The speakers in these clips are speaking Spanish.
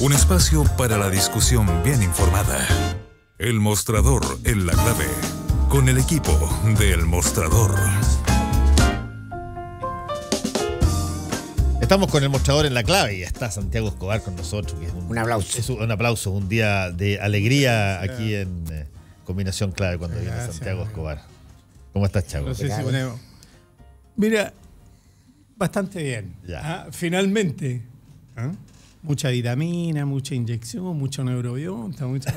Un espacio para la discusión bien informada. El Mostrador en la clave. Con el equipo del Mostrador. Estamos con el Mostrador en la clave y está Santiago Escobar con nosotros. Que es un aplauso. Es un aplauso, un día de alegría aquí en Combinación Clave cuando viene Santiago Escobar. ¿Cómo estás, Chago? No sé si ponemos. Mira, bastante bien. Finalmente. Mucha vitamina, mucha inyección, mucho neurobionta, mucha...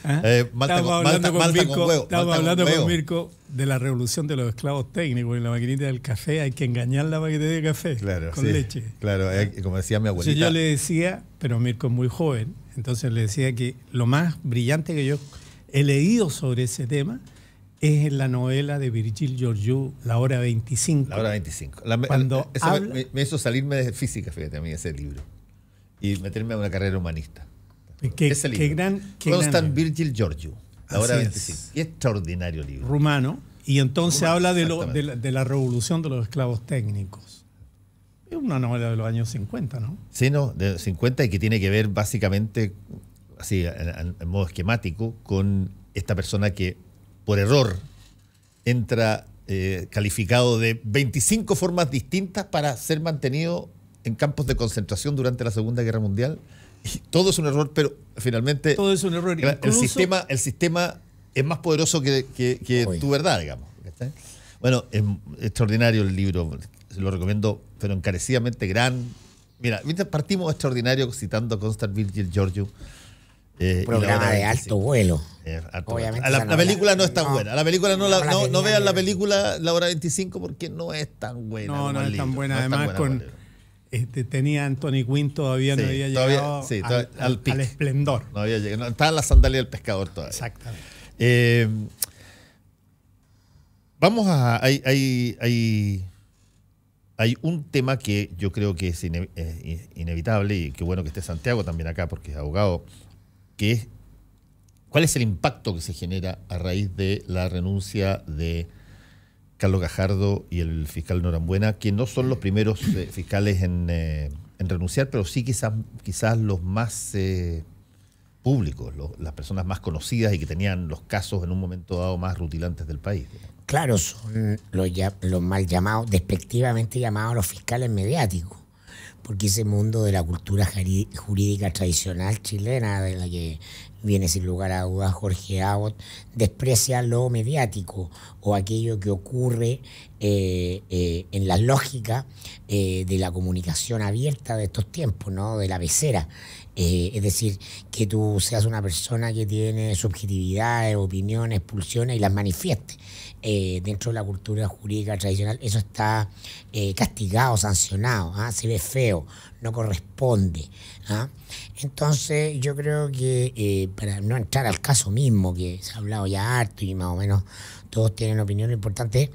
Estábamos hablando con Mirko de la revolución de los esclavos técnicos. En la maquinita del café hay que engañar la maquinita de café con leche. Claro, como decía mi abuelita. Entonces yo le decía, pero Mirko es muy joven, entonces le decía que lo más brillante que yo he leído sobre ese tema es en la novela de Virgil Georgiou, La Hora 25. La Hora 25. Me hizo salirme de física, fíjate a mí, ese libro. Y meterme a una carrera humanista. Ese libro. Constant Virgil Georgiou, La Hora 25. Qué extraordinario libro. Rumano. Y entonces habla de la revolución de los esclavos técnicos. Es una novela de los años 50, ¿no? Sí, no, de 50, y que tiene que ver básicamente, así, en modo esquemático, con esta persona que por error entra calificado de 25 formas distintas para ser mantenido en campos de concentración durante la Segunda Guerra Mundial. Y todo es un error, pero finalmente todo es un error. El sistema es más poderoso que tu verdad, digamos. ¿Está? Bueno, es extraordinario el libro, se lo recomiendo, pero encarecidamente Mira, partimos extraordinario citando a Constant Virgil Georgiou. Programa de alto vuelo. Obviamente la película no es tan buena. La película no vean la película La Hora 25 porque no es tan buena. No es tan buena. Además, tenía Anthony Quinn, todavía no había llegado al esplendor. No había llegado. No, estaba en la sandalia del pescador todavía. Exactamente. Vamos a... Hay un tema que yo creo que es inevitable, y qué bueno que esté Santiago también acá porque es abogado, que es cuál es el impacto que se genera a raíz de la renuncia de Carlos Gajardo y el fiscal Norambuena, que no son los primeros fiscales en renunciar, pero sí quizás los más públicos, las personas más conocidas y que tenían los casos en un momento dado más rutilantes del país. Claro, son los mal llamados, despectivamente llamados los fiscales mediáticos, porque ese mundo de la cultura jurídica tradicional chilena, de la que viene sin lugar a dudas Jorge Abbott, desprecia lo mediático o aquello que ocurre en la lógica de la comunicación abierta de estos tiempos, ¿no? De la pecera. Es decir, que tú seas una persona que tiene subjetividades, opiniones, pulsiones y las manifieste. Dentro de la cultura jurídica tradicional eso está castigado, sancionado, se ve feo, no corresponde. Entonces yo creo que para no entrar al caso mismo, que se ha hablado ya harto y más o menos todos tienen opinión, lo importante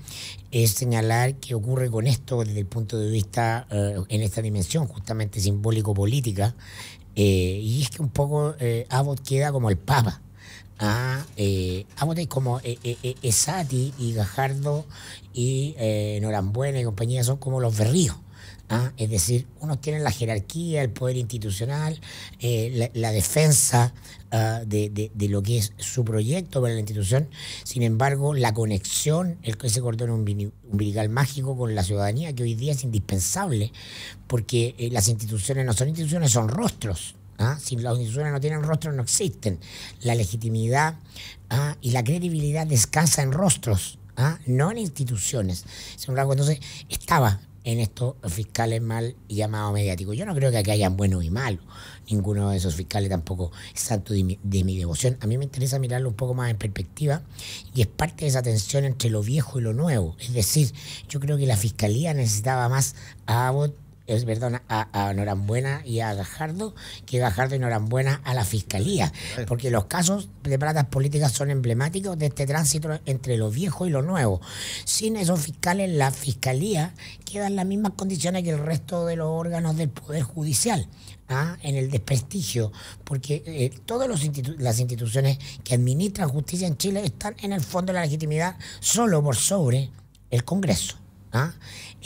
es señalar qué ocurre con esto desde el punto de vista en esta dimensión justamente simbólico-política, y es que un poco Abbott queda como el Papa. Abbott es como Esati y Gajardo y Norambuena y compañía son como los Berríos. Es decir, unos tienen la jerarquía, el poder institucional, la defensa de lo que es su proyecto para la institución. Sin embargo, la conexión, ese cordón umbilical mágico con la ciudadanía, que hoy día es indispensable, porque las instituciones no son instituciones, son rostros. Si las instituciones no tienen rostros, no existen. La legitimidad y la credibilidad descansa en rostros, no en instituciones. Entonces, estaba en estos fiscales mal llamados mediáticos. Yo no creo que aquí hayan buenos y malos. Ninguno de esos fiscales tampoco es santo de mi devoción. A mí me interesa mirarlo un poco más en perspectiva y es parte de esa tensión entre lo viejo y lo nuevo. Es decir, yo creo que la fiscalía necesitaba más a Abbott, a Norambuena y a Gajardo, que Gajardo y Norambuena a la fiscalía, porque los casos de platas políticas son emblemáticos de este tránsito entre lo viejo y lo nuevo. Sin esos fiscales, la fiscalía queda en las mismas condiciones que el resto de los órganos del Poder Judicial, en el desprestigio, porque todas las instituciones que administran justicia en Chile están en el fondo de la legitimidad solo por sobre el Congreso. ¿ah?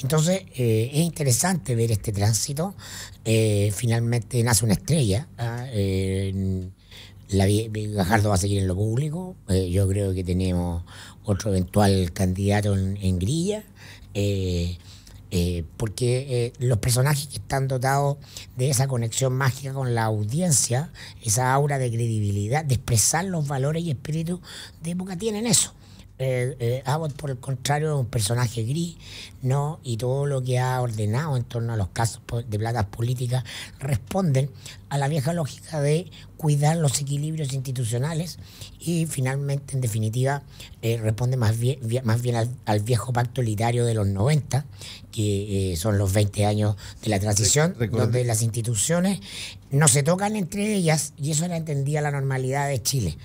Entonces, es interesante ver este tránsito. Finalmente nace una estrella. Gajardo va a seguir en lo público. Yo creo que tenemos otro eventual candidato en grilla. Porque los personajes que están dotados de esa conexión mágica con la audiencia, esa aura de credibilidad, de expresar los valores y espíritus de época, tienen eso. Abbott, por el contrario, es un personaje gris, ¿no? Y todo lo que ha ordenado en torno a los casos de platas políticas responden a la vieja lógica de cuidar los equilibrios institucionales y finalmente, en definitiva, responde más bien al viejo pacto elitario de los 90, que son los 20 años de la transición, donde las instituciones no se tocan entre ellas, y eso era entendida la normalidad de Chile.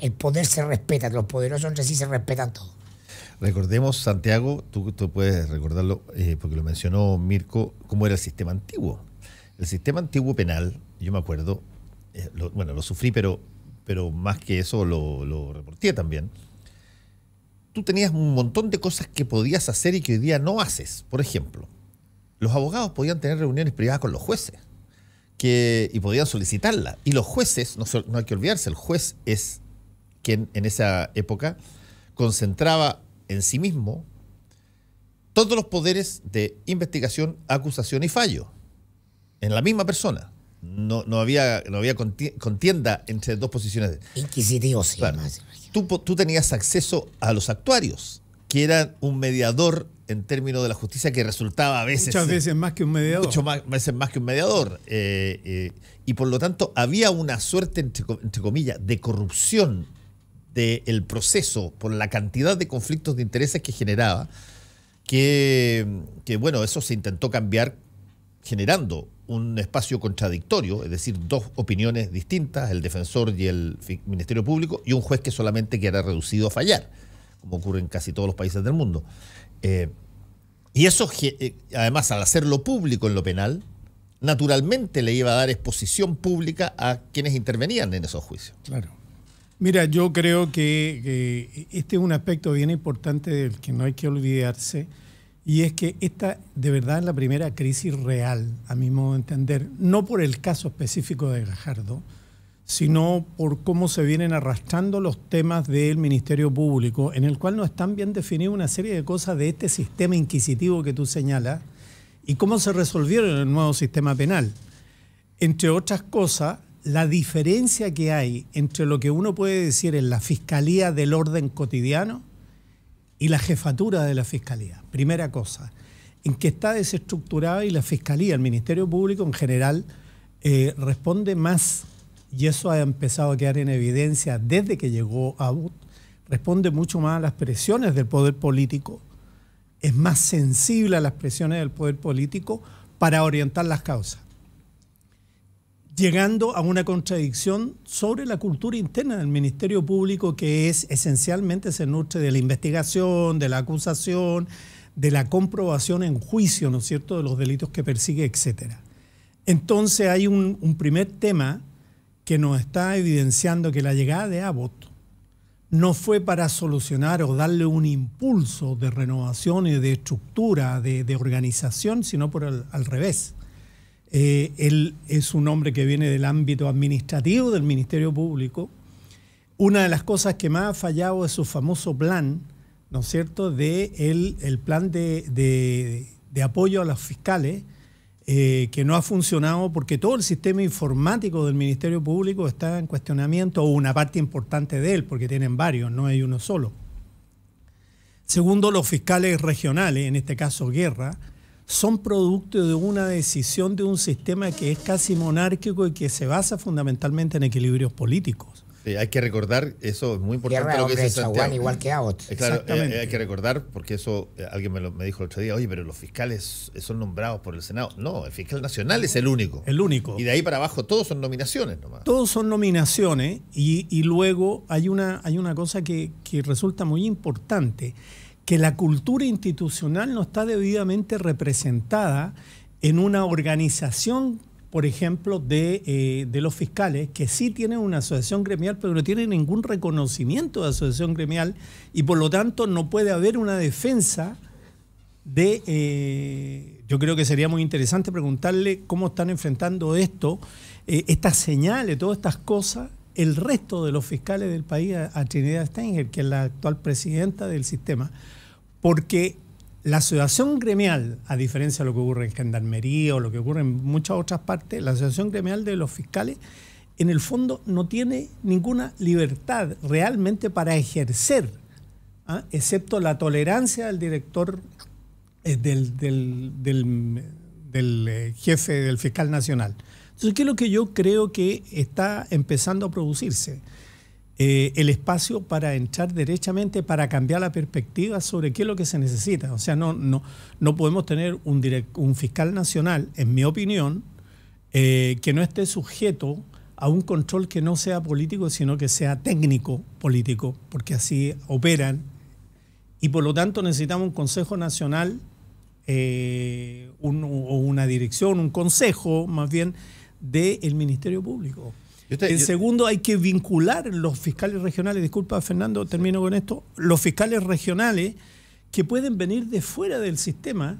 El poder se respeta, los poderosos entre sí se respetan todos. Recordemos, Santiago, tú puedes recordarlo, porque lo mencionó Mirko, cómo era el sistema antiguo. El sistema antiguo penal, yo me acuerdo, lo sufrí, pero más que eso lo reporté también. Tú tenías un montón de cosas que podías hacer y que hoy día no haces. Por ejemplo, los abogados podían tener reuniones privadas con los jueces y podían solicitarlas. Y los jueces, no hay que olvidarse, el juez es quien en esa época concentraba en sí mismo todos los poderes de investigación, acusación y fallo en la misma persona. No había contienda entre dos posiciones. Inquisitivo, sí. Claro. Tú tenías acceso a los actuarios, que eran un mediador en términos de la justicia que resultaba a veces... Muchas veces más que un mediador. Veces más que un mediador. Y por lo tanto había una suerte, entre comillas, de corrupción del proceso por la cantidad de conflictos de intereses que generaba, que bueno, eso se intentó cambiar generando un espacio contradictorio, es decir, dos opiniones distintas, el defensor y el Ministerio Público, y un juez que solamente queda reducido a fallar, como ocurre en casi todos los países del mundo. Y eso, además, al hacerlo público en lo penal, naturalmente le iba a dar exposición pública a quienes intervenían en esos juicios. Claro. Mira, yo creo que este es un aspecto bien importante del que no hay que olvidarse, y es que esta de verdad es la primera crisis real, a mi modo de entender, no por el caso específico de Gajardo, sino por cómo se vienen arrastrando los temas del Ministerio Público, en el cual no están bien definidas una serie de cosas de este sistema inquisitivo que tú señalas, y cómo se resolvieron en el nuevo sistema penal. Entre otras cosas, la diferencia que hay entre lo que uno puede decir en la Fiscalía del orden cotidiano y la jefatura de la Fiscalía. Primera cosa, en que está desestructurada, y la Fiscalía, el Ministerio Público en general, responde más, y eso ha empezado a quedar en evidencia desde que llegó Abbott, responde mucho más a las presiones del poder político, es más sensible a las presiones del poder político para orientar las causas, llegando a una contradicción sobre la cultura interna del Ministerio Público, que es esencialmente se nutre de la investigación, de la acusación, de la comprobación en juicio, ¿no es cierto?, de los delitos que persigue, etcétera. Entonces hay un primer tema que nos está evidenciando que la llegada de Abbott no fue para solucionar o darle un impulso de renovación y de estructura, de organización, sino por al revés. Él es un hombre que viene del ámbito administrativo del Ministerio Público. Una de las cosas que más ha fallado es su famoso plan, ¿no es cierto?, el plan de apoyo a los fiscales, que no ha funcionado porque todo el sistema informático del Ministerio Público está en cuestionamiento, o una parte importante de él, porque tienen varios, no hay uno solo. Segundo, los fiscales regionales, en este caso Guerra, son producto de una decisión de un sistema que es casi monárquico y que se basa fundamentalmente en equilibrios políticos. Hay que recordar, eso es muy importante. Guerra, lo que dice Santiago. Igual que Abbott. Claro, hay que recordar, porque eso alguien me dijo el otro día, oye, pero los fiscales son nombrados por el Senado. No, el fiscal nacional es el único. El único. Y de ahí para abajo todos son nominaciones nomás. Todos son nominaciones, y luego hay una cosa que resulta muy importante, que la cultura institucional no está debidamente representada en una organización, por ejemplo, de los fiscales, que sí tienen una asociación gremial, pero no tienen ningún reconocimiento de asociación gremial, y por lo tanto no puede haber una defensa yo creo que sería muy interesante preguntarle cómo están enfrentando esto, estas señales, todas estas cosas, el resto de los fiscales del país a Trinidad Steingel, que es la actual presidenta del sistema, porque la asociación gremial, a diferencia de lo que ocurre en Gendarmería o lo que ocurre en muchas otras partes, la asociación gremial de los fiscales, en el fondo no tiene ninguna libertad realmente para ejercer, excepto la tolerancia del director, del jefe del fiscal nacional. Entonces, ¿qué es lo que yo creo que está empezando a producirse? El espacio para entrar derechamente, para cambiar la perspectiva sobre qué es lo que se necesita. O sea, no podemos tener un fiscal nacional, en mi opinión, que no esté sujeto a un control que no sea político, sino que sea técnico político, porque así operan. Y por lo tanto necesitamos un Consejo Nacional, o una dirección, un consejo más bien, del Ministerio Público. Segundo, hay que vincular los fiscales regionales, disculpa Fernando, termino con esto, los fiscales regionales que pueden venir de fuera del sistema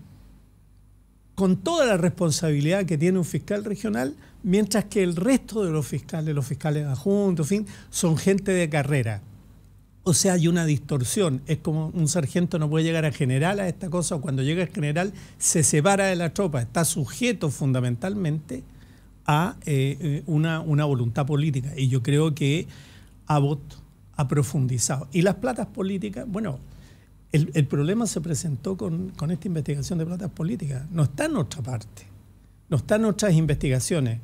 con toda la responsabilidad que tiene un fiscal regional, mientras que el resto de los fiscales adjuntos, en fin, son gente de carrera. O sea, hay una distorsión. Es como un sargento no puede llegar a general a esta cosa, o cuando llega a general se separa de la tropa, está sujeto fundamentalmente a una voluntad política. Y yo creo que Abbott ha profundizado. Y las platas políticas, bueno, el problema se presentó con esta investigación de platas políticas. No está en otra parte, no está en otras investigaciones.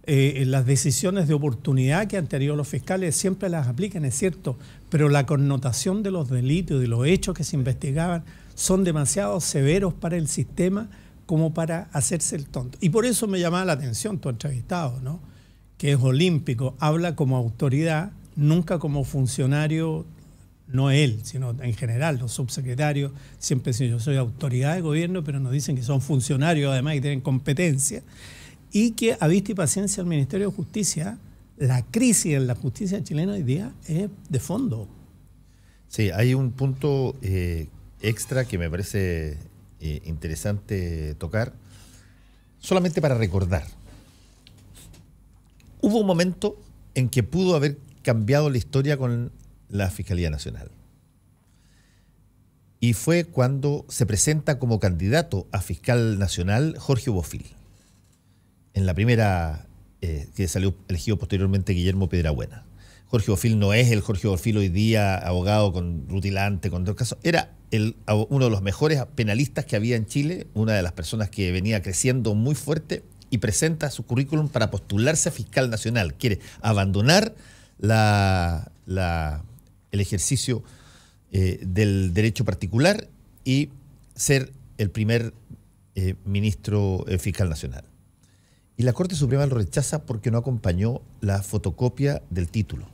Las decisiones de oportunidad que han tenido los fiscales siempre las aplican, es cierto, pero la connotación de los delitos y de los hechos que se investigaban son demasiado severos para el sistema como para hacerse el tonto. Y por eso me llamaba la atención tu entrevistado, ¿no? Que es olímpico, habla como autoridad, nunca como funcionario, no él, sino en general, los subsecretarios siempre dicen yo soy autoridad de gobierno, pero nos dicen que son funcionarios además y tienen competencia, y que a vista y paciencia el Ministerio de Justicia, la crisis en la justicia chilena hoy día es de fondo. Sí, hay un punto extra que me parece interesante tocar, solamente para recordar. Hubo un momento en que pudo haber cambiado la historia con la Fiscalía Nacional. Y fue cuando se presenta como candidato a fiscal nacional Jorge Bofill. En la primera, que salió elegido posteriormente Guillermo Piedrabuena. Jorge Bofill no es el Jorge Bofill hoy día, abogado con rutilante, con dos casos. Era uno de los mejores penalistas que había en Chile, una de las personas que venía creciendo muy fuerte, y presenta su currículum para postularse a fiscal nacional. Quiere abandonar el ejercicio del derecho particular y ser el primer ministro fiscal nacional. Y la Corte Suprema lo rechaza porque no acompañó la fotocopia del título.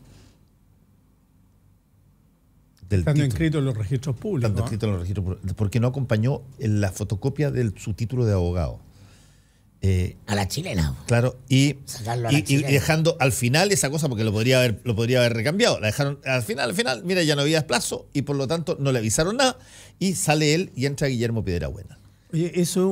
Estando inscrito en los registros públicos. Estando inscrito en los registros públicos, porque no acompañó la fotocopia de su título de abogado. A la chilena. Claro, y dejando al final esa cosa, porque lo podría haber recambiado. La dejaron al final, mira, ya no había plazo y por lo tanto no le avisaron nada. Y sale él y entra Guillermo Piedrabuena. Oye, eso es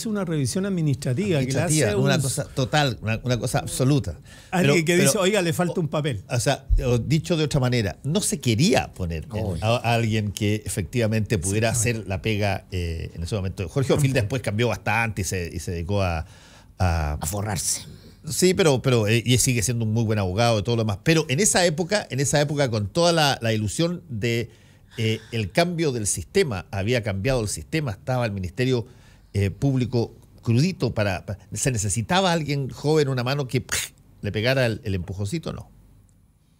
una revisión administrativa. Que le hace una cosa total, una cosa absoluta. Alguien que dice, oiga, le falta un papel. O sea, dicho de otra manera, no se quería poner a alguien que efectivamente pudiera hacer la pega en ese momento. Jorge Bofill después cambió bastante y se dedicó a forrarse. Sí, pero y sigue siendo un muy buen abogado y todo lo demás. Pero en esa época con toda la ilusión de el cambio del sistema, había cambiado el sistema, estaba el Ministerio Público crudito, se necesitaba alguien joven, una mano que le pegara el empujoncito,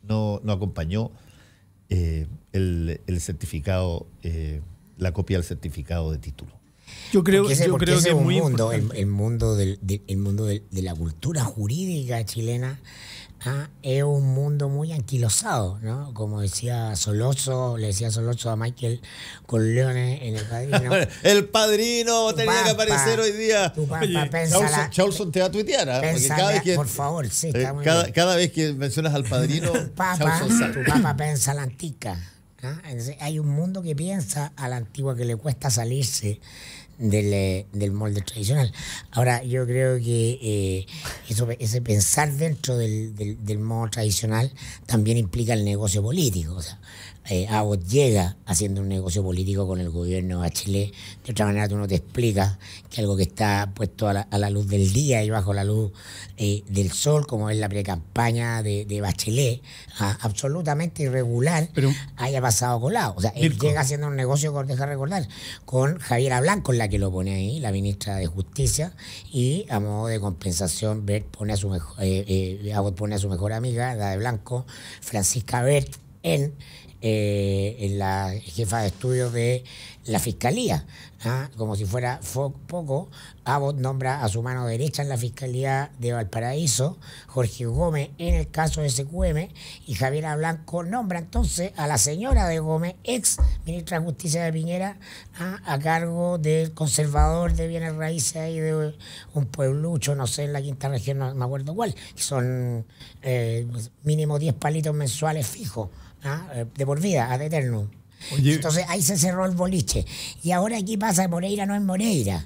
no acompañó el certificado, la copia del certificado de título. Yo creo que es muy mundo, el mundo de la cultura jurídica chilena. Es un mundo muy anquilosado, ¿no? Como decía Soloso, le decía Soloso a Michael Corleone en El Padrino. El Padrino tenía que aparecer hoy día. Tu papá pensa Charlson te va a tuitear, porque cada vez que, por favor, sí, cada vez que mencionas al Padrino, tu papá pensa la antica. Entonces, hay un mundo que piensa a la antigua que le cuesta salirse del molde tradicional. Ahora, yo creo que ese pensar dentro del modo tradicional también implica el negocio político. O sea, Abbott llega haciendo un negocio político con el gobierno de Bachelet. De otra manera, tú no te explicas que algo que está puesto a la luz del día y bajo la luz del sol, como es la precampaña de Bachelet, absolutamente irregular, pero haya pasado colado. O sea, él llega haciendo un negocio, deja recordar, con Javiera Blanco, la que lo pone ahí, la ministra de Justicia, y a modo de compensación, Abbott pone a su mejor amiga, la de Blanco, Francisca Bert, en la jefa de estudios de la Fiscalía. Como si fuera poco, Abbott nombra a su mano derecha en la Fiscalía de Valparaíso, Jorge Gómez en el caso de SQM, y Javiera Blanco nombra entonces a la señora de Gómez, ex ministra de Justicia de Piñera, a cargo del conservador de bienes raíces ahí de un pueblucho, no sé, en la quinta región, no me acuerdo cuál, que son mínimo 10 palitos mensuales fijos. De por vida, ad eternum. Entonces ahí se cerró el boliche. Y ahora aquí pasa, Moreira no es Moreira.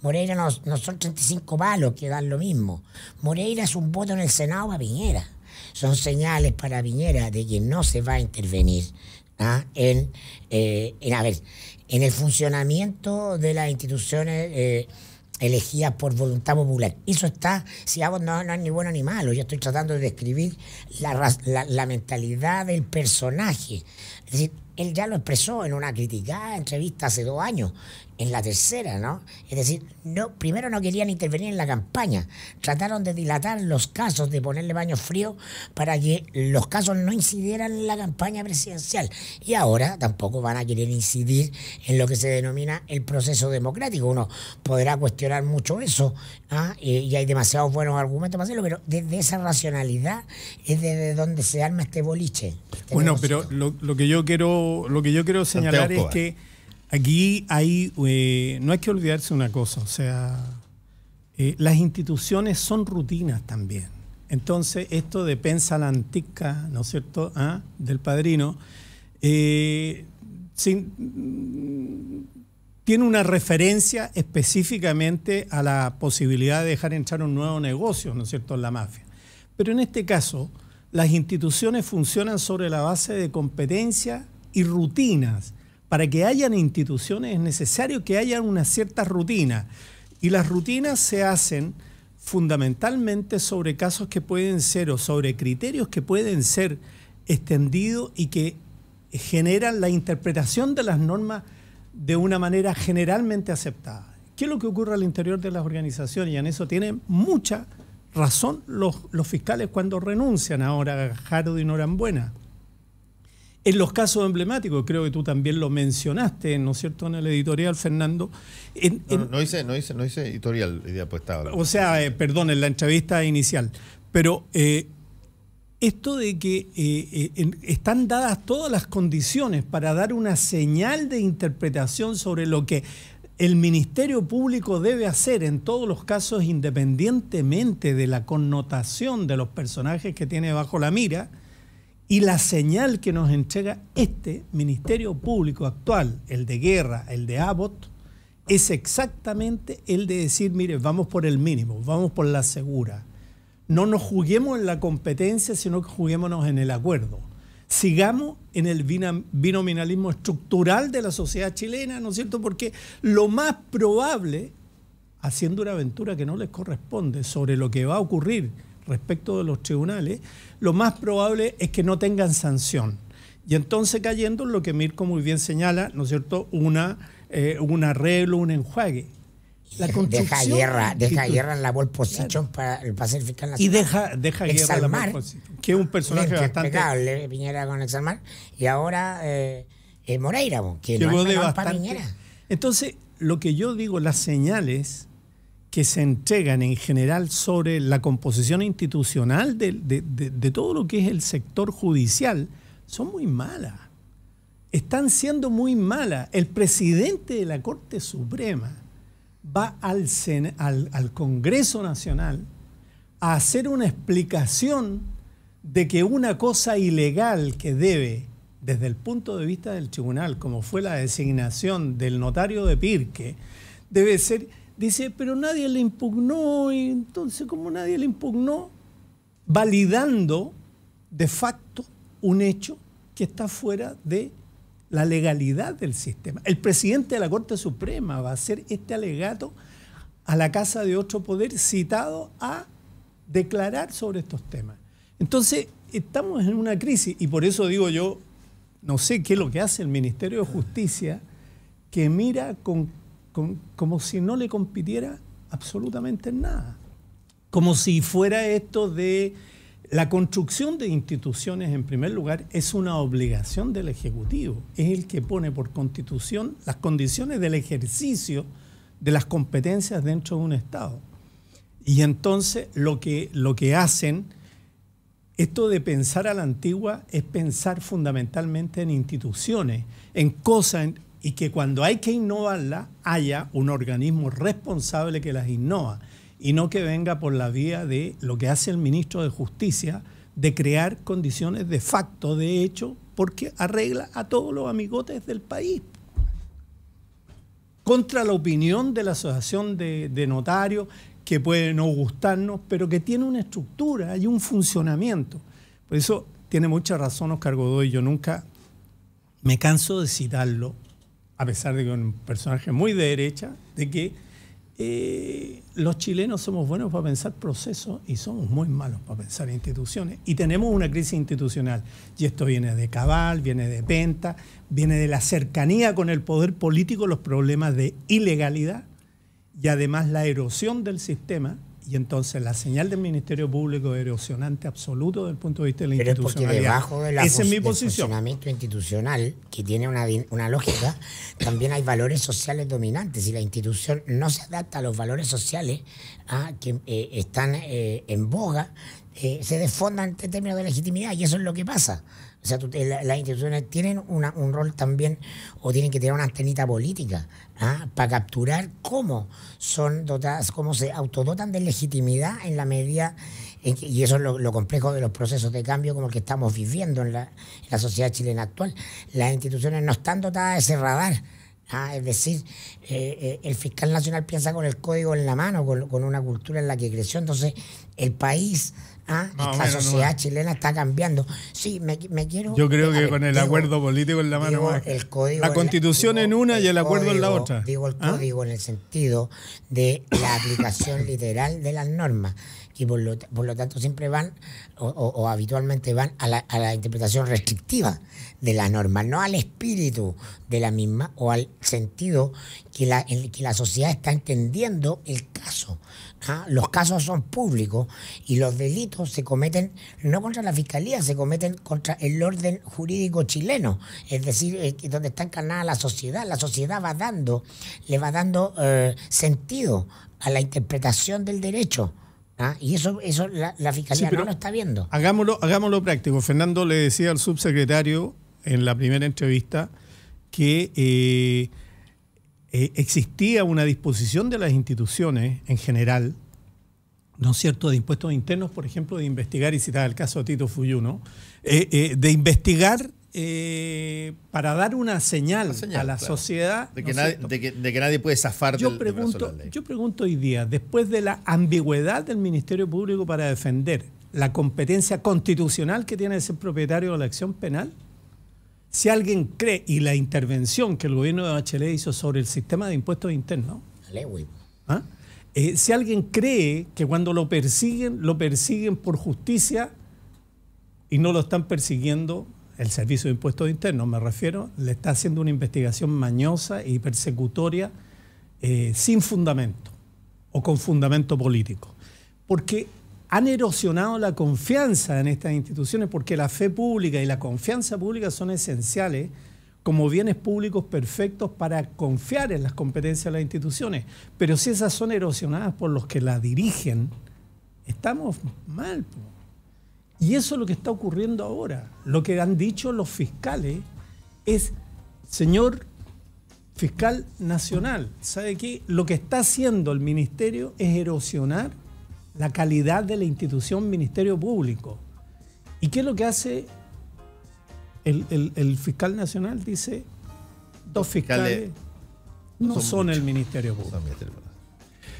Moreira no son 35 palos que dan lo mismo. Moreira es un voto en el Senado para Piñera. Son señales para Piñera de que no se va a intervenir en el funcionamiento de las instituciones elegidas por voluntad popular. Eso está, si Abbott no es ni bueno ni malo, yo estoy tratando de describir la mentalidad del personaje. Es decir, él ya lo expresó en una criticada entrevista hace 2 años, en la tercera, ¿no? Es decir, primero no querían intervenir en la campaña, trataron de dilatar los casos, de ponerle baños fríos para que los casos no incidieran en la campaña presidencial. Y ahora tampoco van a querer incidir en lo que se denomina el proceso democrático. Uno podrá cuestionar mucho eso, y hay demasiados buenos argumentos para hacerlo, pero desde esa racionalidad es desde donde se arma este boliche. Bueno, pero lo que yo quiero señalar es que aquí no hay que olvidarse una cosa, o sea, las instituciones son rutinas también. Entonces, esto de pensa la antica, ¿no es cierto?, del Padrino, tiene una referencia específicamente a la posibilidad de dejar entrar un nuevo negocio, ¿no es cierto?, en la mafia. Pero en este caso, las instituciones funcionan sobre la base de competencia y rutinas. Para que hayan instituciones es necesario que haya una cierta rutina. Y las rutinas se hacen fundamentalmente sobre casos que pueden ser o sobre criterios que pueden ser extendidos y que generan la interpretación de las normas de una manera generalmente aceptada. ¿Qué es lo que ocurre al interior de las organizaciones? Y en eso tienen mucha razón los fiscales cuando renuncian ahora a Gajardo y Norambuena. En los casos emblemáticos, creo que tú también lo mencionaste, ¿no es cierto?, en el editorial, Fernando. No hice editorial, idea puesta. O sea, perdón, en la entrevista inicial. Pero esto de que están dadas todas las condiciones para dar una señal de interpretación sobre lo que el Ministerio Público debe hacer en todos los casos, independientemente de la connotación de los personajes que tiene bajo la mira, y la señal que nos entrega este Ministerio Público actual, el de Guerra, el de Abbott, es exactamente el de decir, mire, vamos por el mínimo, vamos por la segura. No nos juguemos en la competencia, sino que juguémonos en el acuerdo. Sigamos en el binominalismo estructural de la sociedad chilena, ¿no es cierto? Porque lo más probable, haciendo una aventura que no les corresponde sobre lo que va a ocurrir respecto de los tribunales, lo más probable es que no tengan sanción. Y entonces cayendo en lo que Mirko muy bien señala, ¿no es cierto?, un arreglo, un enjuague. La deja guerra en la pole position, claro, para ser fiscal nacional. Y deja guerra en la pole position, que es un personaje bastante... Piñera con Exalmar, y ahora Moreira, que no es menor para Piñera. Entonces, lo que yo digo, las señales que se entregan en general sobre la composición institucional de todo lo que es el sector judicial son muy malas. Están siendo muy malas. El presidente de la Corte Suprema va al Congreso Nacional a hacer una explicación de que una cosa ilegal que debe desde el punto de vista del tribunal, como fue la designación del notario de Pirque, debe ser, dice, pero nadie le impugnó, y entonces como nadie le impugnó, validando de facto un hecho que está fuera de la legalidad del sistema. El presidente de la Corte Suprema va a hacer este alegato a la Casa de Otro Poder citado a declarar sobre estos temas. Entonces, estamos en una crisis y por eso digo yo, no sé qué es lo que hace el Ministerio de Justicia, que mira como si no le compitiera absolutamente en nada. Como si fuera esto de la construcción de instituciones, en primer lugar, es una obligación del Ejecutivo. Es el que pone por Constitución las condiciones del ejercicio de las competencias dentro de un Estado. Y entonces lo que hacen, esto de pensar a la antigua, es pensar fundamentalmente en instituciones, en cosas, y que cuando hay que innovarlas, haya un organismo responsable que las innova, y no que venga por la vía de lo que hace el ministro de Justicia, de crear condiciones de facto, de hecho, porque arregla a todos los amigotes del país. Contra la opinión de la Asociación de Notarios, que puede no gustarnos, pero que tiene una estructura y un funcionamiento. Por eso tiene mucha razón Óscar Godoy, yo nunca me canso de citarlo, a pesar de que es un personaje muy de derecha, de que los chilenos somos buenos para pensar procesos y somos muy malos para pensar instituciones. Y tenemos una crisis institucional. Y esto viene de Cabal, viene de Penta, viene de la cercanía con el poder político, los problemas de ilegalidad y además la erosión del sistema. Y entonces la señal del Ministerio Público es erosionante absoluto desde el punto de vista de la institucionalidad. Pero es porque debajo Esa es mi posición. del funcionamiento institucional, que tiene una lógica, también hay valores sociales dominantes. Si la institución no se adapta a los valores sociales que están en boga, se desfondan en términos de legitimidad, y eso es lo que pasa. O sea, las instituciones tienen un rol también, o tienen que tener una antenita política para capturar cómo son dotadas, cómo se autodotan de legitimidad en la medida, y eso es lo complejo de los procesos de cambio como el que estamos viviendo en la sociedad chilena actual. Las instituciones no están dotadas de ese radar. Es decir, el fiscal nacional piensa con el código en la mano, con una cultura en la que creció. Entonces, el país... esta sociedad chilena está cambiando. Sí, me quiero... Yo creo que con el acuerdo político en la mano, el código la Constitución en una y el acuerdo en la otra. Digo el código en el sentido de la aplicación literal de las normas, que por lo tanto siempre van o habitualmente van a la interpretación restrictiva de la norma, no al espíritu de la misma o al sentido en que la sociedad está entendiendo el caso. Los casos son públicos y los delitos se cometen no contra la Fiscalía, se cometen contra el orden jurídico chileno, es decir, donde está encarnada la sociedad. La sociedad le va dando sentido a la interpretación del derecho. Y eso la Fiscalía no lo está viendo. Hagámoslo práctico. Fernando le decía al subsecretario en la primera entrevista que existía una disposición de las instituciones en general, ¿no es cierto?, de impuestos internos, por ejemplo, de investigar, y citar el caso de Tito Fuyú, ¿no? De investigar para dar una señal a la sociedad de que nadie puede zafar del brazo de la ley. Yo pregunto hoy día, después de la ambigüedad del Ministerio Público para defender la competencia constitucional que tiene de ser propietario de la acción penal, si alguien cree, y la intervención que el gobierno de Bachelet hizo sobre el sistema de impuestos internos, si alguien cree que cuando lo persiguen por justicia y no lo están persiguiendo el Servicio de Impuestos Internos, me refiero, le está haciendo una investigación mañosa y persecutoria sin fundamento o con fundamento político. Porque han erosionado la confianza en estas instituciones, porque la fe pública y la confianza pública son esenciales como bienes públicos perfectos para confiar en las competencias de las instituciones. Pero si esas son erosionadas por los que la dirigen, estamos mal. Y eso es lo que está ocurriendo ahora. Lo que han dicho los fiscales es, señor fiscal nacional, ¿sabe qué? Lo que está haciendo el ministerio es erosionar la calidad de la institución Ministerio Público. ¿Y qué es lo que hace el fiscal nacional dice 2 fiscales no son el Ministerio Público.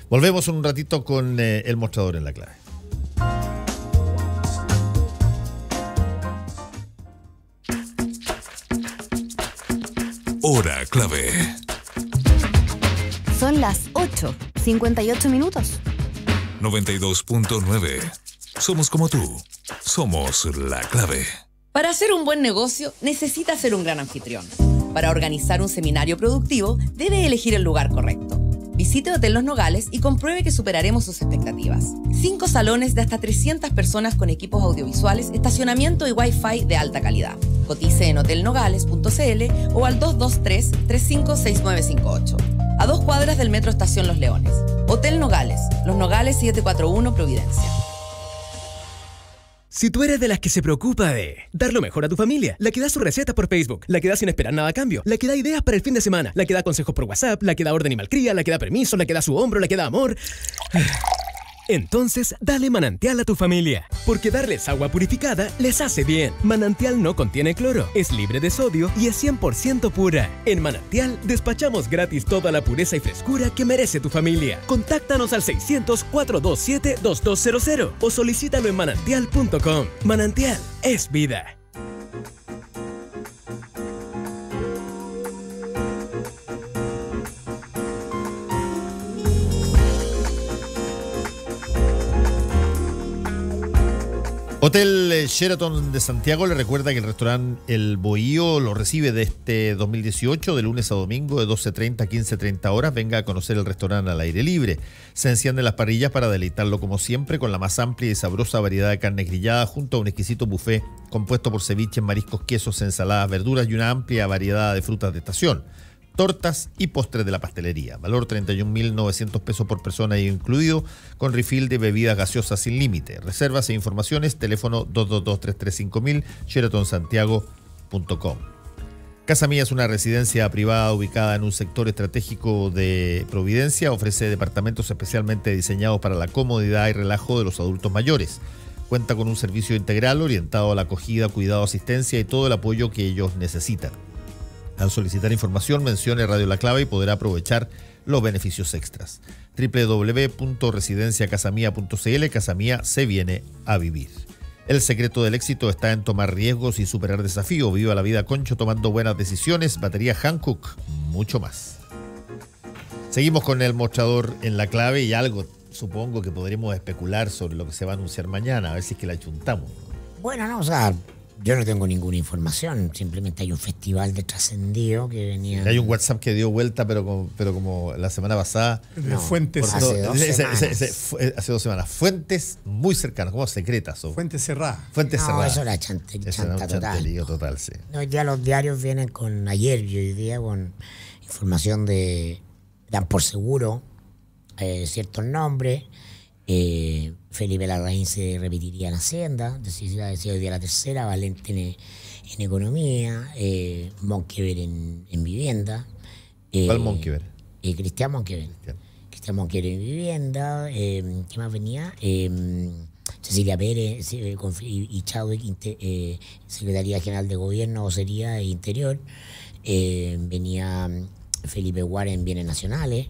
Volvemos un ratito con el mostrador en la clave. Hora clave. Son las 8:58 minutos. 92.9. Somos como tú. Somos la clave. Para hacer un buen negocio, necesita ser un gran anfitrión. Para organizar un seminario productivo, debe elegir el lugar correcto. Visite Hotel Los Nogales y compruebe que superaremos sus expectativas. 5 salones de hasta 300 personas con equipos audiovisuales, estacionamiento y Wi-Fi de alta calidad. Cotice en hotelnogales.cl o al 223-356958. A 2 cuadras del Metro Estación Los Leones. Hotel Nogales, Los Nogales 741 Providencia. Si tú eres de las que se preocupa de dar lo mejor a tu familia, la que da su receta por Facebook, la que da sin esperar nada a cambio, la que da ideas para el fin de semana, la que da consejos por WhatsApp, la que da orden y malcría, la que da permiso, la que da su hombro, la que da amor... Entonces, dale Manantial a tu familia, porque darles agua purificada les hace bien. Manantial no contiene cloro, es libre de sodio y es 100% pura. En Manantial, despachamos gratis toda la pureza y frescura que merece tu familia. Contáctanos al 600-427-2200 o solicítalo en manantial.com. Manantial es vida. Hotel Sheraton de Santiago le recuerda que el restaurante El Bohío lo recibe de este 2018, de lunes a domingo, de 12:30 a 15:30 horas. Venga a conocer el restaurante al aire libre. Se encienden las parrillas para deleitarlo como siempre, con la más amplia y sabrosa variedad de carne grillada, junto a un exquisito buffet compuesto por ceviches, mariscos, quesos, ensaladas, verduras y una amplia variedad de frutas de estación. Tortas y postres de la pastelería. Valor 31.900 pesos por persona y incluido, con refill de bebidas gaseosas sin límite. Reservas e informaciones, teléfono 222-335.000, sheratonsantiago.com. Casa Mía es una residencia privada ubicada en un sector estratégico de Providencia. Ofrece departamentos especialmente diseñados para la comodidad y relajo de los adultos mayores. Cuenta con un servicio integral orientado a la acogida, cuidado, asistencia y todo el apoyo que ellos necesitan. Al solicitar información, mencione Radio La Clave y podrá aprovechar los beneficios extras. www.residenciacasamia.cl. Casa Mía se viene a vivir. El secreto del éxito está en tomar riesgos y superar desafíos. Viva la vida Concho tomando buenas decisiones. Batería Hankook, mucho más. Seguimos con el mostrador en La Clave y algo, supongo que podremos especular sobre lo que se va a anunciar mañana, a ver si es que la chuntamos. Bueno, no, o sea, yo no tengo ninguna información, simplemente hay un festival de trascendido que venía... Hay un WhatsApp que dio vuelta, pero como la semana pasada... De fuentes. Hace 2 semanas. Hace 2 semanas. Fuentes muy cercanas, como secretas. Fuentes cerradas. Fuentes No, cerradas. eso era Eso era chanta un total. chanterío total, sí. No, hoy día los diarios vienen con, ayer y hoy día con información dan por seguro ciertos nombres. Felipe Larraín se repetiría en Hacienda, decía hoy día la tercera, Valente en Economía, Monkever en Vivienda. ¿Cuál Monkever? Cristian Monkever. Cristian Monkever en Vivienda. ¿Qué más venía? Cecilia Pérez y Chadwick, Secretaría General de Gobierno, Vocería e Interior. Venía Felipe Guara en Bienes Nacionales,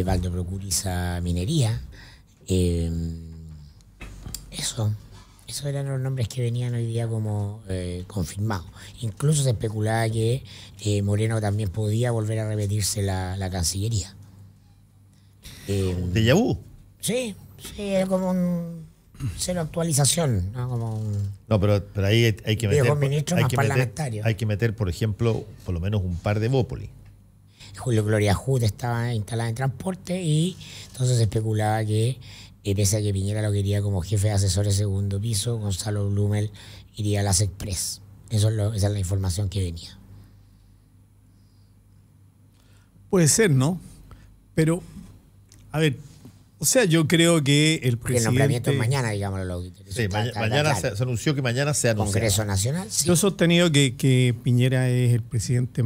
Valdo Procuriza Minería. Esos eran los nombres que venían hoy día como confirmados. Incluso se especulaba que Moreno también podía volver a repetirse la Cancillería. ¿Déjà vu? Sí, es como un cero actualización, ¿no? Como No, pero ahí hay que meter... Viejos ministros más parlamentarios. Hay que meter, por ejemplo, por lo menos un par de Bópoli. Julio Gloria Hood estaba instalada en transporte y entonces se especulaba que, pese a que Piñera lo quería como jefe de asesores segundo piso, Gonzalo Blumel iría a las Express. Esa es la información que venía. Puede ser, ¿no? Pero, a ver, o sea, yo creo que el Porque el presidente... nombramiento es mañana, digámoslo. Sí, mañana claro. se anunció que mañana se anuncia. Congreso Nacional, sí. Yo he sostenido que Piñera es el presidente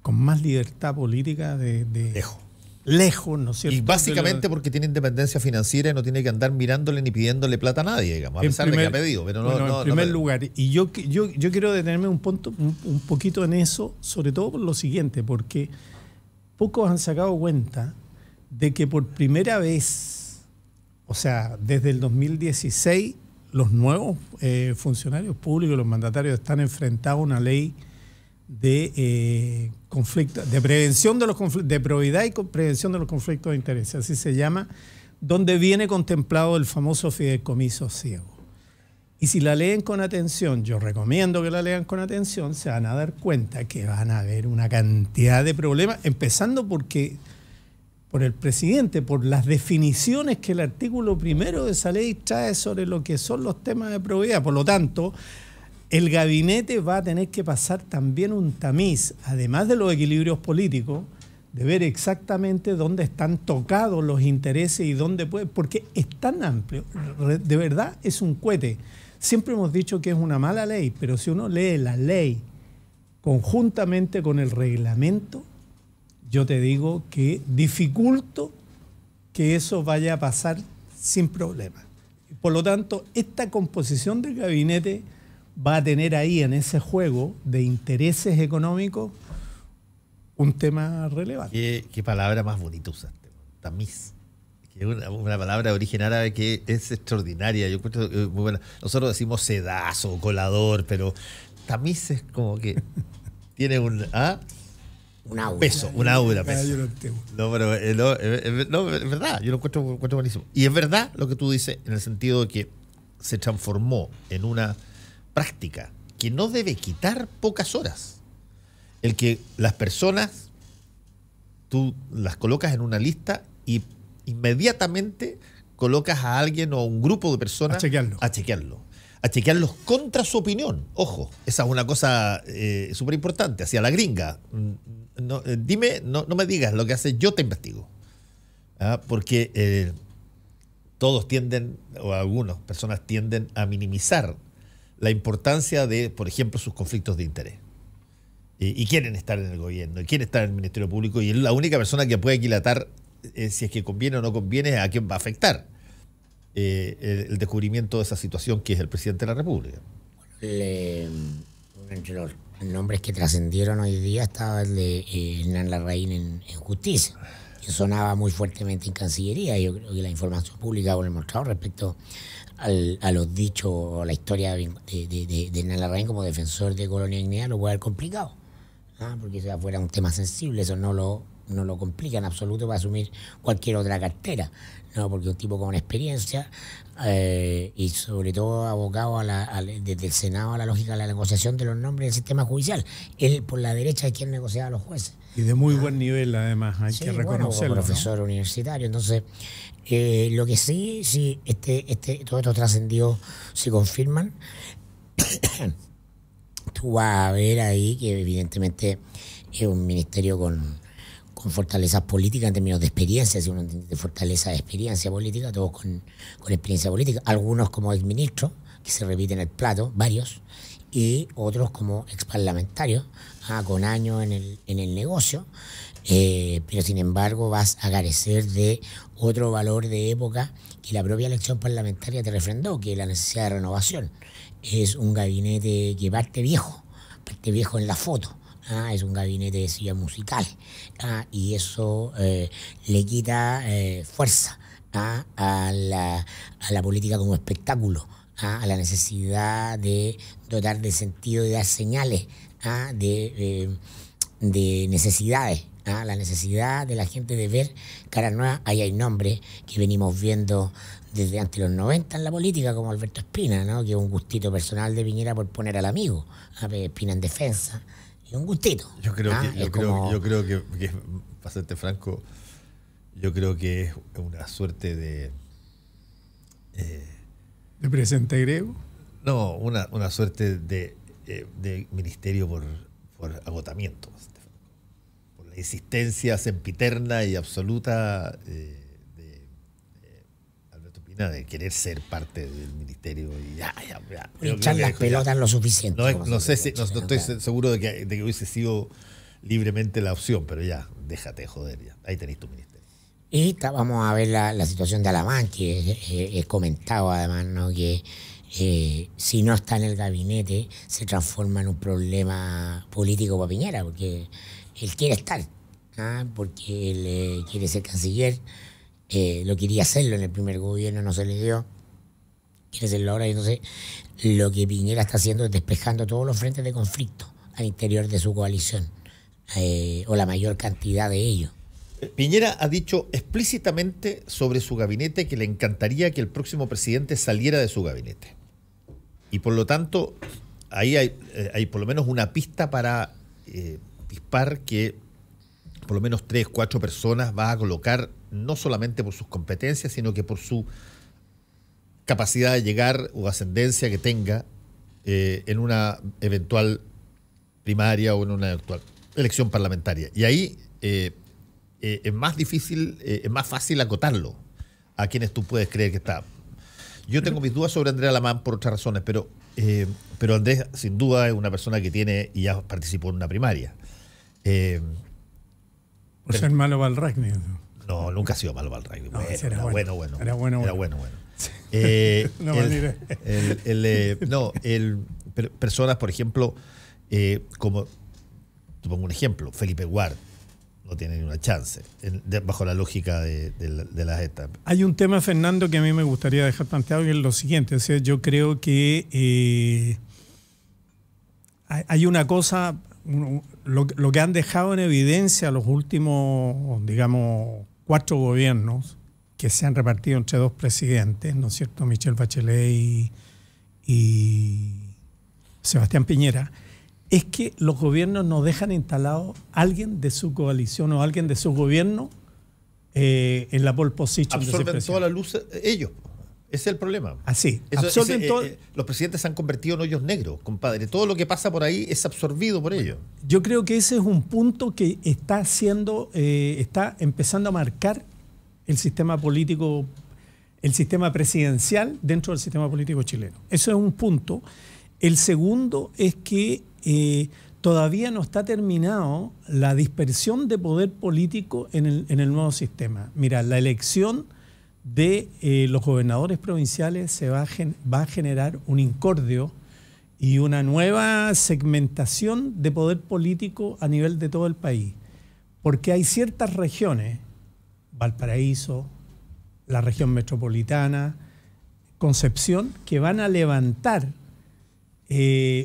con más libertad política de Lejos. lejos, ¿no es cierto? Y básicamente porque tiene independencia financiera y no tiene que andar mirándole ni pidiéndole plata a nadie, digamos, a pesar de que ha pedido. Pero en primer lugar, y yo quiero detenerme un poquito en eso, sobre todo por lo siguiente, porque pocos han sacado cuenta de que por primera vez, o sea, desde el 2016, los nuevos funcionarios públicos, los mandatarios, están enfrentados a una ley de conflicto, de prevención de los conflictos, de probidad y prevención de los conflictos de interés, así se llama, donde viene contemplado el famoso fideicomiso ciego. Y si la leen con atención, yo recomiendo que la lean con atención, se van a dar cuenta que van a haber una cantidad de problemas, empezando por el presidente, por las definiciones que el artículo 1 de esa ley trae sobre lo que son los temas de probidad. Por lo tanto, el gabinete va a tener que pasar también un tamiz, además de los equilibrios políticos, de ver exactamente dónde están tocados los intereses y dónde puede, porque es tan amplio, de verdad es un cohete. Siempre hemos dicho que es una mala ley, pero si uno lee la ley conjuntamente con el reglamento, yo te digo que dificulto que eso vaya a pasar sin problema. Por lo tanto, esta composición del gabinete va a tener ahí en ese juego de intereses económicos un tema relevante. ¿Qué palabra más bonita usaste? Tamiz. Que es una palabra de origen árabe que es extraordinaria. Yo encuentro muy buena. Nosotros decimos sedazo, colador, pero tamiz es como que tiene un aura. Peso, un aura. Peso. No, pero es verdad, yo lo encuentro buenísimo. Y es verdad lo que tú dices, en el sentido de que se transformó en una práctica que no debe quitar pocas horas. El que las personas, tú las colocas en una lista y inmediatamente colocas a alguien o a un grupo de personas a chequearlos contra su opinión. Ojo, esa es una cosa súper importante, hacia la gringa. No me digas lo que haces, yo te investigo. Porque todos tienden, o algunas personas tienden a minimizar la importancia de, por ejemplo, sus conflictos de interés. Y quieren estar en el gobierno, y quieren estar en el Ministerio Público, y la única persona que puede equilatar si es que conviene o no conviene a quién va a afectar el descubrimiento de esa situación que es el presidente de la República. Entre los nombres que trascendieron hoy día estaba el de Hernán Larraín en Justicia, que sonaba muy fuertemente en Cancillería. Yo creo que la información pública por el mostrado respecto a los dichos o la historia de Hernán Larraín como defensor de Colonia y Dignidad lo puede haber complicado, porque si fuera un tema sensible, eso no lo complica en absoluto para asumir cualquier otra cartera, porque un tipo con experiencia y sobre todo abocado desde el Senado a la lógica de la negociación de los nombres del sistema judicial. Él por la derecha es quien negociaba a los jueces. Y de muy buen nivel además, hay que reconocerlo. Como profesor universitario, entonces lo que sí todo esto trascendió, se confirman. Tú vas a ver ahí que evidentemente es un ministerio con fortalezas políticas en términos de experiencia, si uno entiende de fortaleza de experiencia política, todos con experiencia política, algunos como exministros, que se repiten el plato, varios, y otros como exparlamentarios, con años en el negocio, pero sin embargo vas a carecer de otro valor de época que la propia elección parlamentaria te refrendó, que es la necesidad de renovación. Es un gabinete que parte viejo en la foto. Es un gabinete de silla musical, y eso le quita fuerza a la política como espectáculo, a la necesidad de dotar de sentido y dar señales de necesidades, la necesidad de la gente de ver caras nuevas. Ahí hay nombres que venimos viendo desde antes de los 90 en la política, como Alberto Espina, que es un gustito personal de Piñera por poner al amigo, Espina en defensa. Un gustito. Yo creo que, para serte franco, yo creo que es una suerte de ¿de presente griego? No, una suerte de ministerio por agotamiento, por la insistencia sempiterna y absoluta de Alberto Pina de querer ser parte del ministerio y ya. Echar las pelotas lo suficiente. No estoy seguro de que hubiese sido libremente la opción, pero ya, déjate de joder, ya. Ahí tenéis tu ministerio. Y vamos a ver la situación de Alamán, que he comentado además, ¿no? Que si no está en el gabinete se transforma en un problema político para Piñera, porque él quiere estar, porque él quiere ser canciller, lo quería hacerlo en el primer gobierno, no se le dio, quiere hacerlo ahora, y entonces lo que Piñera está haciendo es despejando todos los frentes de conflicto al interior de su coalición, o la mayor cantidad de ellos. Piñera ha dicho explícitamente sobre su gabinete que le encantaría que el próximo presidente saliera de su gabinete. Y por lo tanto, ahí hay por lo menos una pista para dispar que por lo menos 3, 4 personas va a colocar, no solamente por sus competencias, sino que por su capacidad de llegar o ascendencia que tenga en una eventual primaria o en una eventual elección parlamentaria. Y ahí es más difícil, es más fácil acotarlo a quienes tú puedes creer que está. Yo tengo mis dudas sobre Andrés Alamán por otras razones, pero Andrés sin duda es una persona que tiene y ya participó en una primaria. Por ser malo para el rugby. No, nunca ha sido malo para el rugby. No, Era bueno. Era bueno. Personas, por ejemplo, como te pongo un ejemplo, Felipe Guard no tiene ni una chance bajo la lógica de las etapas. Hay un tema, Fernando, que a mí me gustaría dejar planteado, que es lo siguiente. O sea, yo creo que hay una cosa, lo que han dejado en evidencia los últimos, digamos, 4 gobiernos que se han repartido entre 2 presidentes, ¿no es cierto?, Michelle Bachelet y Sebastián Piñera, es que los gobiernos no dejan instalado a alguien de su coalición o alguien de su gobierno en la pole position. Absorben toda la luz ellos. Ese es el problema. Así. Los presidentes se han convertido en hoyos negros, compadre. Todo lo que pasa por ahí es absorbido por ellos. Yo creo que ese es un punto que está empezando a marcar el sistema político, el sistema presidencial dentro del sistema político chileno. Eso es un punto. El segundo es que todavía no está terminado la dispersión de poder político en el nuevo sistema. Mira, la elección de los gobernadores provinciales va a generar un incordio y una nueva segmentación de poder político a nivel de todo el país. Porque hay ciertas regiones, Valparaíso, la región metropolitana, Concepción, que van a levantar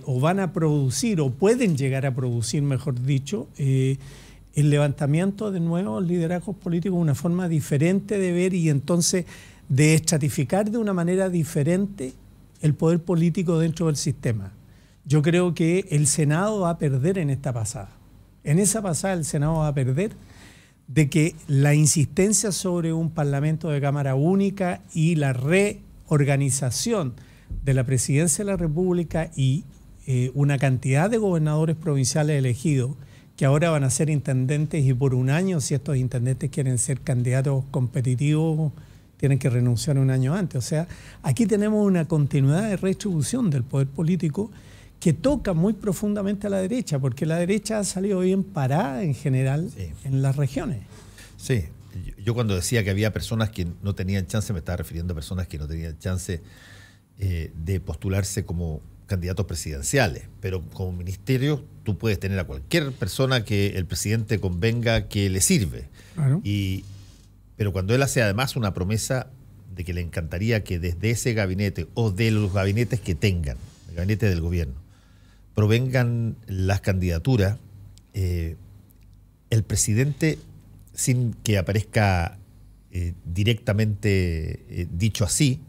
o van a producir, o pueden llegar a producir, mejor dicho, el levantamiento de nuevos liderazgos políticos, una forma diferente de ver y entonces de estratificar de una manera diferente el poder político dentro del sistema. Yo creo que el Senado va a perder en esta pasada. En esa pasada el Senado va a perder de que la insistencia sobre un parlamento de Cámara Única y la reorganización de la Presidencia de la República y una cantidad de gobernadores provinciales elegidos que ahora van a ser intendentes y por un año, si estos intendentes quieren ser candidatos competitivos, tienen que renunciar un año antes. O sea, aquí tenemos una continuidad de redistribución del poder político que toca muy profundamente a la derecha, porque la derecha ha salido bien parada en general en las regiones. Sí, yo cuando decía que había personas que no tenían chance, me estaba refiriendo a personas que no tenían chance de postularse como candidatos presidenciales, pero como ministerio tú puedes tener a cualquier persona que el presidente convenga que le sirve. Claro. Pero cuando él hace además una promesa de que le encantaría que desde ese gabinete o de los gabinetes que tengan, el gabinete del gobierno, provengan las candidaturas, el presidente, sin que aparezca directamente dicho así,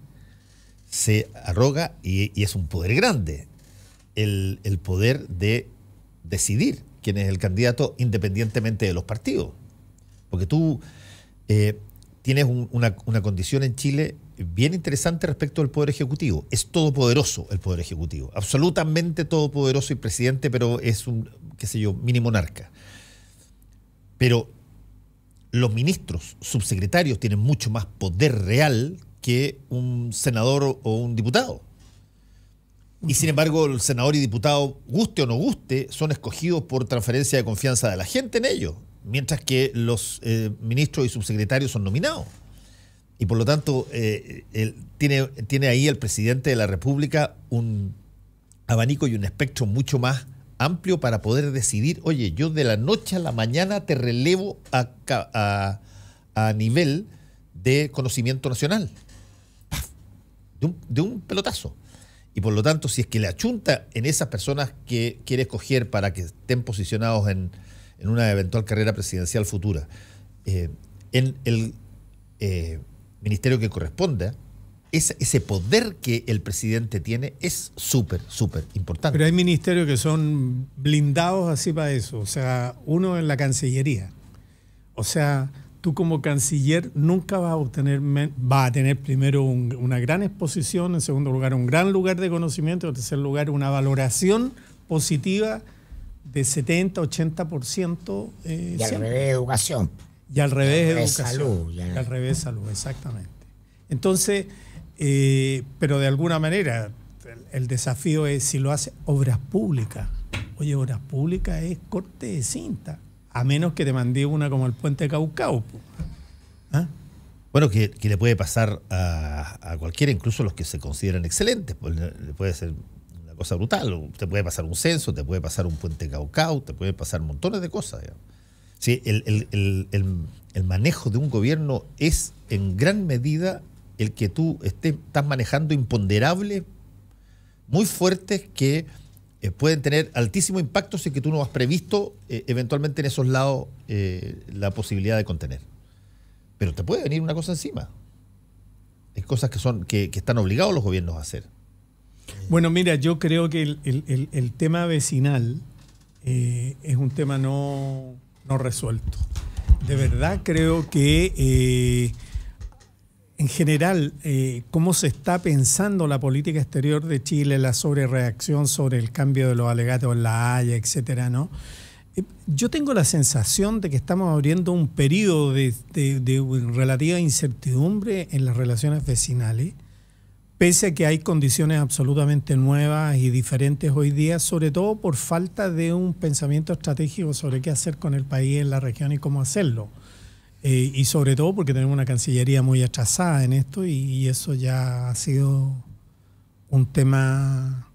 se arroga, y es un poder grande, el poder de decidir quién es el candidato independientemente de los partidos. Porque tú tienes una condición en Chile bien interesante respecto al Poder Ejecutivo. Es todopoderoso el Poder Ejecutivo, absolutamente todopoderoso y presidente, pero es un, qué sé yo, mini monarca. Pero los ministros, subsecretarios, tienen mucho más poder real que un senador o un diputado. Y sin embargo, el senador y diputado, guste o no guste, son escogidos por transferencia de confianza de la gente en ellos, mientras que los ministros y subsecretarios son nominados. Y por lo tanto, tiene ahí el presidente de la República un abanico y un espectro mucho más amplio para poder decidir, oye, yo de la noche a la mañana te relevo a nivel de conocimiento nacional. ¡Paf! De un pelotazo. Y por lo tanto, si es que le achunta en esas personas que quiere escoger para que estén posicionados en una eventual carrera presidencial futura, en el ministerio que corresponda, ese poder que el presidente tiene es súper, súper importante. Pero hay ministerios que son blindados así para eso. O sea, uno en la Cancillería. O sea, tú como canciller nunca vas a tener primero una gran exposición, en segundo lugar un gran lugar de conocimiento, en tercer lugar una valoración positiva de 70-80%. Y al revés educación. Y al revés educación. Salud. Y al revés salud, exactamente. Entonces, pero de alguna manera el desafío es si lo hace obras públicas. Oye, obras públicas es corte de cinta. A menos que te mandé una como el puente Caucao. ¿Ah? Bueno, que le puede pasar a cualquiera, incluso los que se consideran excelentes. Pues le puede ser una cosa brutal. Te puede pasar un censo, te puede pasar un puente Caucao, te puede pasar montones de cosas. Digamos. Sí, el manejo de un gobierno es en gran medida el que tú estás manejando imponderables muy fuertes que pueden tener altísimo impacto si es que tú no has previsto eventualmente en esos lados la posibilidad de contener. Pero te puede venir una cosa encima. Hay cosas que están obligados los gobiernos a hacer. Bueno, mira, yo creo que el tema vecinal es un tema no resuelto. De verdad creo que en general, cómo se está pensando la política exterior de Chile, la sobrereacción sobre el cambio de los alegatos en La Haya, etcétera, ¿no? Yo tengo la sensación de que estamos abriendo un periodo de relativa incertidumbre en las relaciones vecinales, pese a que hay condiciones absolutamente nuevas y diferentes hoy día, sobre todo por falta de un pensamiento estratégico sobre qué hacer con el país en la región y cómo hacerlo. Y sobre todo porque tenemos una Cancillería muy atrasada en esto y eso ya ha sido un tema.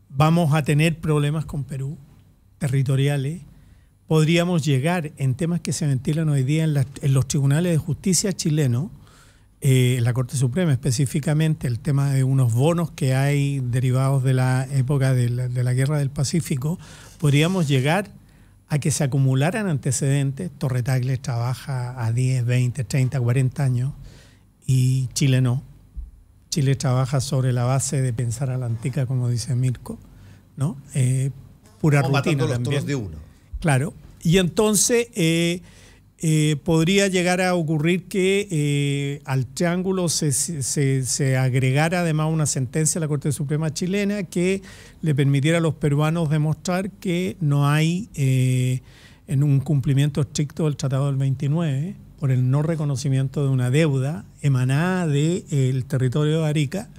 Vamos a tener problemas con Perú, territoriales. Podríamos llegar en temas que se ventilan hoy día en los tribunales de justicia chilenos, en la Corte Suprema específicamente, el tema de unos bonos que hay derivados de la época de la Guerra del Pacífico. Podríamos llegar a que se acumularan antecedentes. Torre Tagle trabaja a 10, 20, 30, 40 años y Chile no. Chile trabaja sobre la base de pensar a la antica, como dice Mirko, ¿no? Pura Vamos rutina matando los también. toros de uno. Claro. Y entonces podría llegar a ocurrir que al triángulo se agregara además una sentencia de la Corte Suprema chilena que le permitiera a los peruanos demostrar que no hay en un cumplimiento estricto del Tratado del 29 por el no reconocimiento de una deuda emanada del territorio de Arica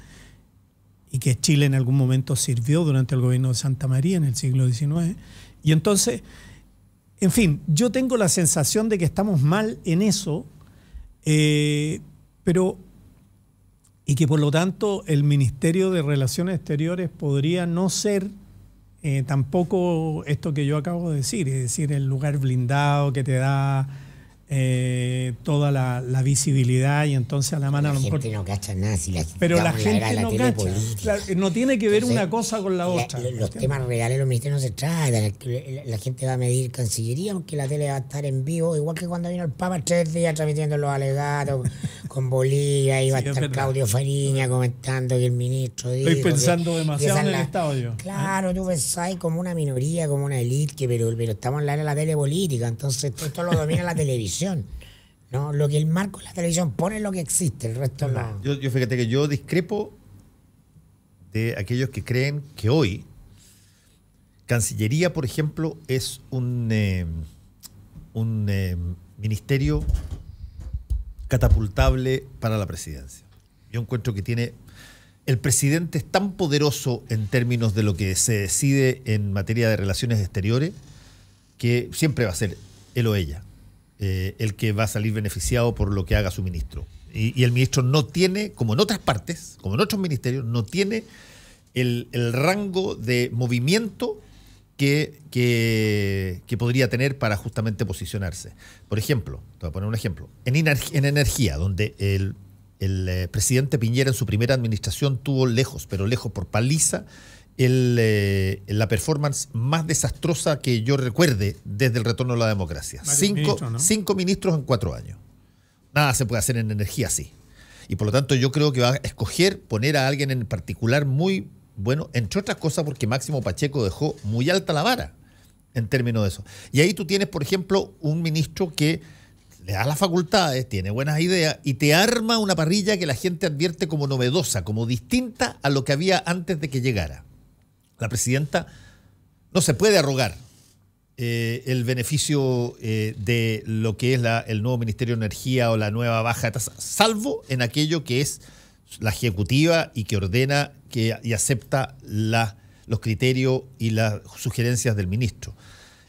y que Chile en algún momento sirvió durante el gobierno de Santa María en el siglo XIX. Y entonces, en fin, yo tengo la sensación de que estamos mal en eso, pero y que por lo tanto el Ministerio de Relaciones Exteriores podría no ser tampoco esto que yo acabo de decir, es decir, el lugar blindado que te da toda la visibilidad y entonces a la mano a lo mejor... La gente no cacha nada. Si pero la gente la no tele cacha. política. No tiene que ver Entonces, una cosa con la otra. Los temas reales de los ministerios no se tratan. La gente va a medir Cancillería porque la tele va a estar en vivo, igual que cuando vino el Papa 3 días transmitiendo los alegatos con Bolivia, iba a estar Claudio Fariña comentando que el ministro dijo... Estoy pensando que demasiado en el Estado yo. Claro, tú pensáis como una minoría, como una élite, pero estamos en la era de la tele política, entonces esto lo domina la televisión. No, lo que el marco de la televisión pone es lo que existe, el resto no. Yo fíjate que yo discrepo de aquellos que creen que hoy Cancillería, por ejemplo, es un ministerio catapultable para la presidencia. Yo encuentro que tiene el presidente es tan poderoso en términos de lo que se decide en materia de relaciones exteriores que siempre va a ser él o ella el que va a salir beneficiado por lo que haga su ministro. Y el ministro no tiene, como en otras partes, como en otros ministerios, no tiene el rango de movimiento que podría tener para justamente posicionarse. Por ejemplo, te voy a poner un ejemplo. En energía, donde el presidente Piñera en su primera administración tuvo lejos, pero lejos por paliza, la performance más desastrosa que yo recuerde desde el retorno a la democracia. Cinco ministros en 4 años. Nada se puede hacer en energía así. Y por lo tanto yo creo que va a escoger poner a alguien en particular muy bueno, entre otras cosas porque Máximo Pacheco dejó muy alta la vara en términos de eso. Y ahí tú tienes, por ejemplo, un ministro que le da las facultades, tiene buenas ideas y te arma una parrilla que la gente advierte como novedosa, como distinta a lo que había antes de que llegara. La presidenta no se puede arrogar el beneficio de lo que es el nuevo Ministerio de Energía o la nueva baja de tasa, salvo en aquello que es la ejecutiva y que ordena y acepta los criterios y las sugerencias del ministro.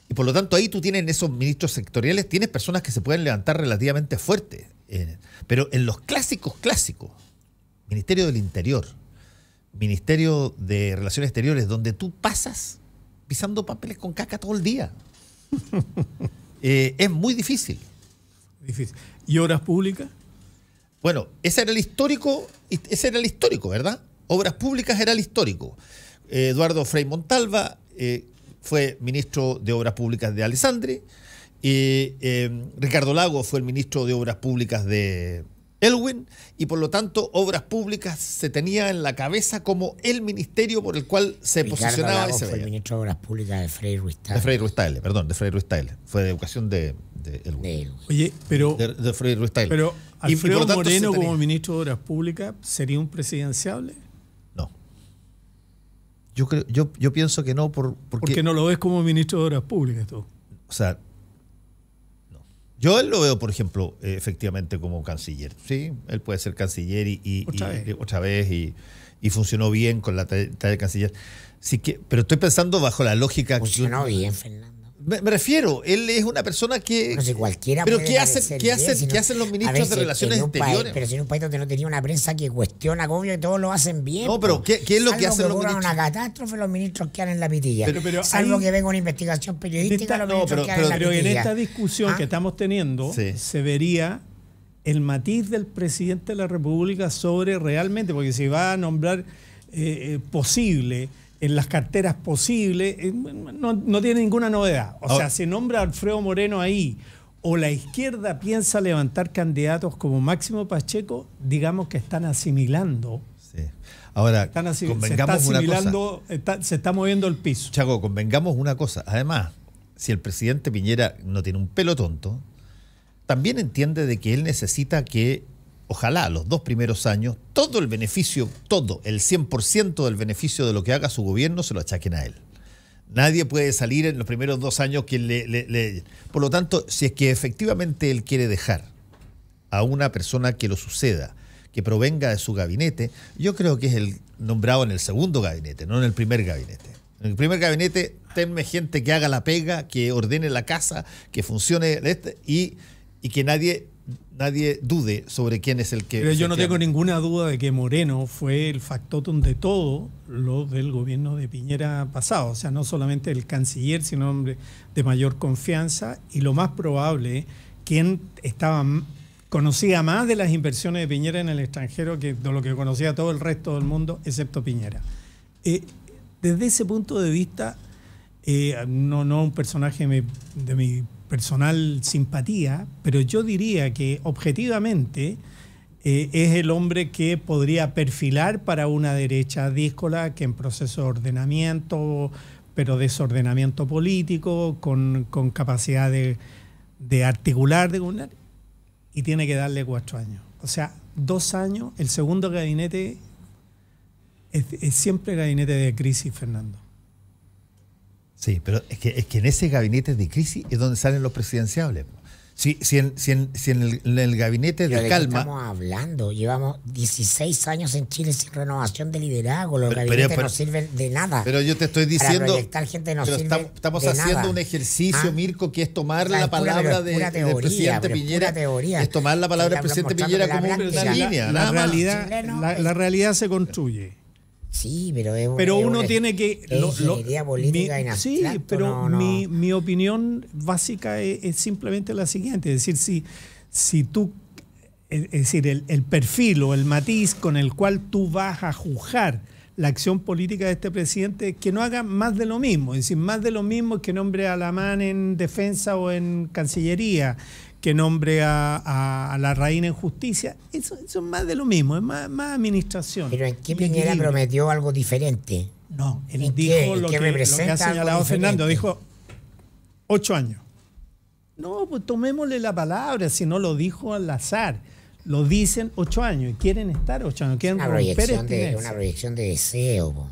Y por lo tanto ahí tú tienes en esos ministros sectoriales, tienes personas que se pueden levantar relativamente fuertes. Pero en los clásicos, Ministerio del Interior, Ministerio de Relaciones Exteriores, donde tú pasas pisando papeles con caca todo el día. Es muy difícil. ¿Y obras públicas? Bueno, ese era el histórico, ¿verdad? Obras públicas era el histórico. Eduardo Frei Montalva fue ministro de Obras Públicas de Alessandri. Ricardo Lago fue el ministro de Obras Públicas de Elwin, y por lo tanto Obras Públicas se tenía en la cabeza como el ministerio por el cual se posicionaba. Ricardo Lago fue el ministro de Obras Públicas de Frei Ruiz Tagle. De Frei Ruiz Tagle, perdón, de Frei Ruiz Tagle. Fue de Educación de Elwin. Oye, pero de Frei Ruiz Tagle. Pero Alfredo Moreno como ministro de Obras Públicas, ¿sería un presidenciable? No. Yo pienso que no porque no lo ves como ministro de Obras Públicas tú. O sea, yo él lo veo, por ejemplo, efectivamente como canciller. Sí, él puede ser canciller otra vez y funcionó bien con la tarea de canciller. Así que, pero estoy pensando bajo la lógica. Funcionó bien, Fernando. Me refiero, él es una persona que. No sé, cualquiera. Pero ¿qué hacen los ministros de Relaciones Exteriores? Pero si en un país donde no tenía una prensa que cuestiona, obvio que todos lo hacen bien. No, pero ¿qué es lo que hacen los ministros? Una catástrofe, los ministros quedan en la pitilla. Salvo que venga una investigación periodística, los ministros quedan en la pitilla. Pero en esta discusión que estamos teniendo, se vería el matiz del presidente de la República sobre realmente, porque si va a nombrar posible en las carteras posibles, no tiene ninguna novedad. O sea, se nombra a Alfredo Moreno ahí, o la izquierda piensa levantar candidatos como Máximo Pacheco, digamos que están asimilando. Sí. Ahora, convengamos una cosa. Se está moviendo el piso. Chaco, convengamos una cosa. Además, si el presidente Piñera no tiene un pelo tonto, también entiende de que él necesita que ojalá los 2 primeros años, todo el beneficio, el 100% del beneficio de lo que haga su gobierno se lo achaquen a él. Nadie puede salir en los primeros 2 años que Por lo tanto, si es que efectivamente él quiere dejar a una persona que lo suceda, que provenga de su gabinete, yo creo que es el nombrado en el segundo gabinete, no en el primer gabinete. En el primer gabinete, tenme gente que haga la pega, que ordene la casa, que funcione y que nadie dude sobre quién es el que... Pero yo no tengo ninguna duda de que Moreno fue el factotum de todo lo del gobierno de Piñera pasado. O sea, no solamente el canciller, sino hombre de mayor confianza. Y lo más probable, quien conocía más de las inversiones de Piñera en el extranjero que de lo que conocía todo el resto del mundo, excepto Piñera. Desde ese punto de vista, no un personaje de mi personal simpatía, pero yo diría que objetivamente es el hombre que podría perfilar para una derecha díscola que en proceso de ordenamiento, pero desordenamiento político, con capacidad de articular, de gobernar, y tiene que darle 4 años. O sea, 2 años, el segundo gabinete es siempre gabinete de crisis, Fernando. Sí, pero es que en ese gabinete de crisis es donde salen los presidenciables. Si en el gabinete Pero de ¿de calma... qué estamos hablando? Llevamos 16 años en Chile sin renovación de liderazgo. Los gabinetes no sirven de nada. Pero yo te estoy diciendo... Para proyectar gente no pero sirve estamos de haciendo nada. un ejercicio, Mirko, que es tomar La la es pura, palabra pero es pura del teoría, presidente pero es Piñera. pura teoría. Es tomar la palabra del presidente Mostrando Piñera la como práctica. una línea. La nada más. realidad, Chileno, la realidad se construye. Sí, pero Uno tiene que... ingeniería política en sí, abstracto, pero no. Mi opinión básica es simplemente la siguiente. Es decir, si tú... Es decir, el perfil o el matiz con el cual tú vas a juzgar la acción política de este presidente, que no haga más de lo mismo. Es decir, más de lo mismo es que nombre a Lamán en defensa o en Cancillería, que nombre a Larraín en justicia. Eso es más de lo mismo, es más administración. Pero ¿en qué de Piñera equilibrio. prometió algo diferente? No, él ¿En dijo qué? lo ¿Qué que representa ha señalado algo Fernando, diferente? dijo 8 años. No, pues tomémosle la palabra, si no lo dijo al azar. Lo dicen 8 años y quieren estar 8 años, quieren Una romper proyección de deseo. Po.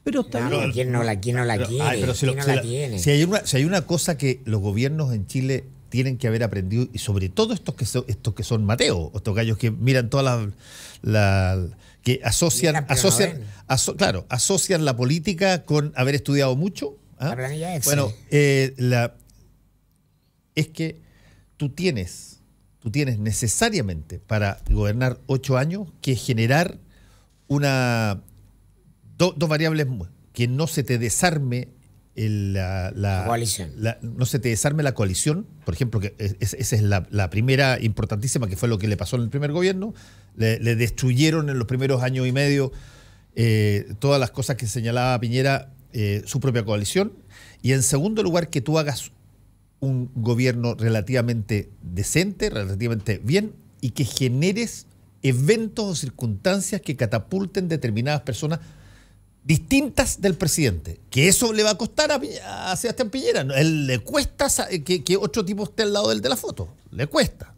Pero está No, bien. ¿quién no la quiere? Pero ¿Quién no la tiene? si hay una cosa que los gobiernos en Chile tienen que haber aprendido, y sobre todo estos que son Mateo, estos gallos que miran todas que asocian la política con haber estudiado mucho. ¿Ah? La planilla Excel. Bueno, es que tú tienes necesariamente para gobernar 8 años que generar dos variables: que no se te desarme la coalición. No se te desarme la coalición, por ejemplo, que esa es la primera importantísima, que fue lo que le pasó en el primer gobierno. Le destruyeron en los primeros años y medio todas las cosas que señalaba Piñera, su propia coalición. Y en segundo lugar, que tú hagas un gobierno relativamente decente, relativamente bien, y que generes eventos o circunstancias que catapulten determinadas personas distintas del presidente. Que eso le va a costar a Sebastián Piñera. A él le cuesta que otro tipo esté al lado del de la foto. Le cuesta.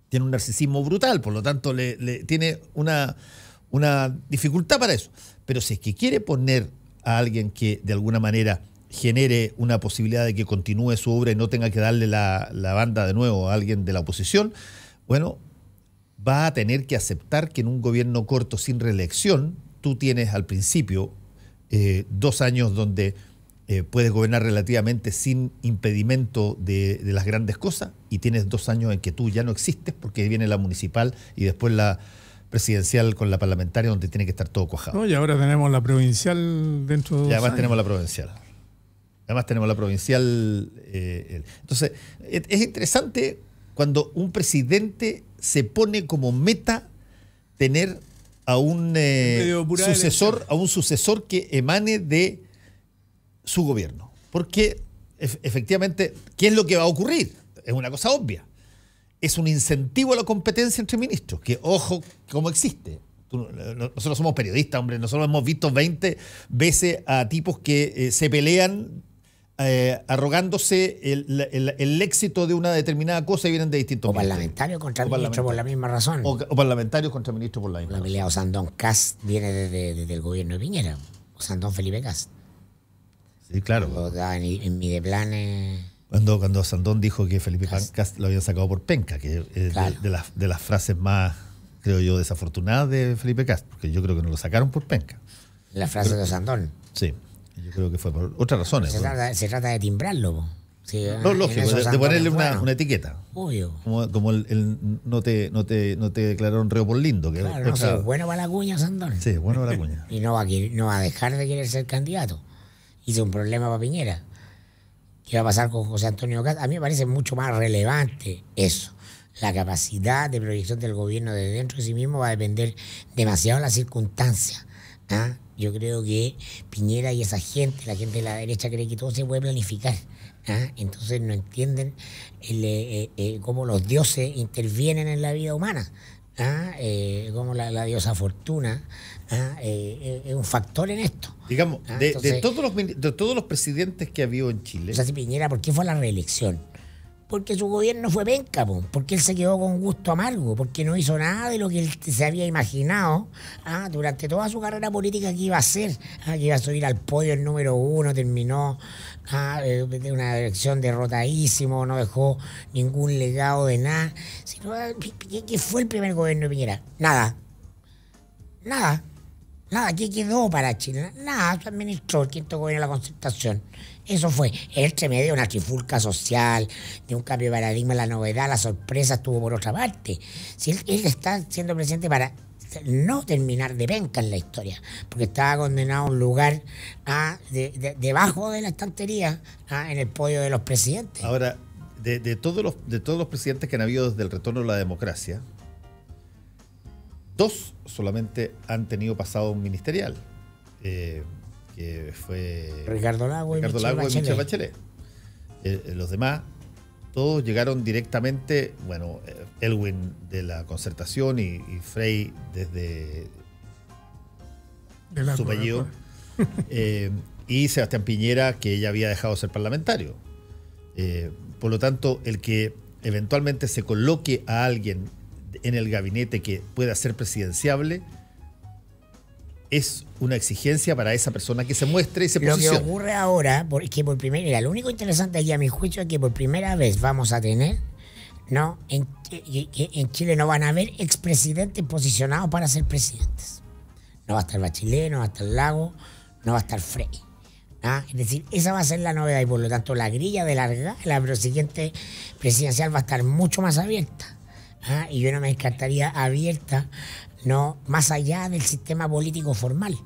Tiene un narcisismo brutal, por lo tanto le tiene una dificultad para eso. Pero si es que quiere poner a alguien que de alguna manera genere una posibilidad de que continúe su obra y no tenga que darle la banda de nuevo a alguien de la oposición, bueno, va a tener que aceptar que en un gobierno corto sin reelección tú tienes al principio 2 años donde puedes gobernar relativamente sin impedimento de las grandes cosas, y tienes 2 años en que tú ya no existes porque viene la municipal y después la presidencial con la parlamentaria, donde tiene que estar todo cuajado. No, y ahora tenemos la provincial dentro de 2 Y además años. tenemos la provincial. Entonces, es interesante cuando un presidente se pone como meta tener a un sucesor que emane de su gobierno. Porque efectivamente, ¿qué es lo que va a ocurrir? Es una cosa obvia. Es un incentivo a la competencia entre ministros, que ojo cómo existe. Nosotros somos periodistas, hombre, nosotros hemos visto 20 veces a tipos que se pelean arrogándose el éxito de una determinada cosa y vienen de distintos O parlamentarios contra ministros por la misma razón. O parlamentarios contra ministros por la misma La razón. pelea Osandón Cast viene desde el gobierno de Piñera. Osandón Felipe Cast. Sí, claro. Cuando estaba en Mideplan. Cuando Sandón dijo que Felipe Cast lo habían sacado por penca, que es Claro. de las frases más, creo yo, desafortunadas de Felipe Cast, porque yo creo que no lo sacaron por penca. La frase de Osandón. Sí, yo creo que fue por otras razones. Se trata de timbrarlo. Po. Sí, No, lógico, en eso de Osandón ponerle es bueno. una etiqueta. Obvio. Como el no te declararon reo por lindo. Que Claro, no sé, bueno para la cuña Osandón. Sí, bueno para la cuña. Y no va a dejar de querer ser candidato. Hizo un problema para Piñera. ¿Qué va a pasar con José Antonio Cast? A mí me parece mucho más relevante eso. La capacidad de proyección del gobierno desde dentro de sí mismo va a depender demasiado de las circunstancias. ¿Ah? Yo creo que Piñera y esa gente, la gente de la derecha, cree que todo se puede planificar. ¿Ah? Entonces no entienden cómo los dioses intervienen en la vida humana. ¿Ah? Cómo la diosa Fortuna es un factor en esto. Digamos, Ah, de entonces- todos los presidentes que ha habido en Chile, O sea, si Piñera, ¿por qué fue a la reelección? Porque su gobierno fue penca, porque él se quedó con gusto amargo, porque no hizo nada de lo que él se había imaginado durante toda su carrera política que iba a hacer, que iba a subir al podio el número 1, terminó de una elección derrotadísimo, no dejó ningún legado de nada. ¿Qué fue el primer gobierno de Piñera? Nada. ¿Qué quedó para Chile? Nada, se administró el quinto gobierno de la Concertación. Eso fue. Entre medio una trifulca social, de un cambio de paradigma, la novedad, la sorpresa estuvo por otra parte. Si él está siendo presidente para no terminar de penca en la historia, porque estaba condenado a un lugar debajo de la estantería, en el podio de los presidentes. Ahora, de todos los presidentes que han habido desde el retorno a la democracia, 2 solamente han tenido pasado un ministerial, que fue Ricardo Lagos y Michelle Bachelet. Los demás, todos llegaron directamente, Elwin de la Concertación y Frey desde su apellido, y Sebastián Piñera, que ya había dejado de ser parlamentario. Por lo tanto, el que eventualmente se coloque a alguien en el gabinete que pueda ser presidenciable es una exigencia para esa persona que se muestre y se posicione. Lo que ocurre ahora es que lo único interesante aquí a mi juicio es que por primera vez vamos a tener, en Chile no van a haber expresidentes posicionados para ser presidentes. No va a estar Bachelet, no va a estar Lagos, no va a estar Frey. Es decir, esa va a ser la novedad y por lo tanto la grilla de la siguiente presidencial va a estar mucho más abierta. Y yo no me descartaría abierta, más allá del sistema político formal.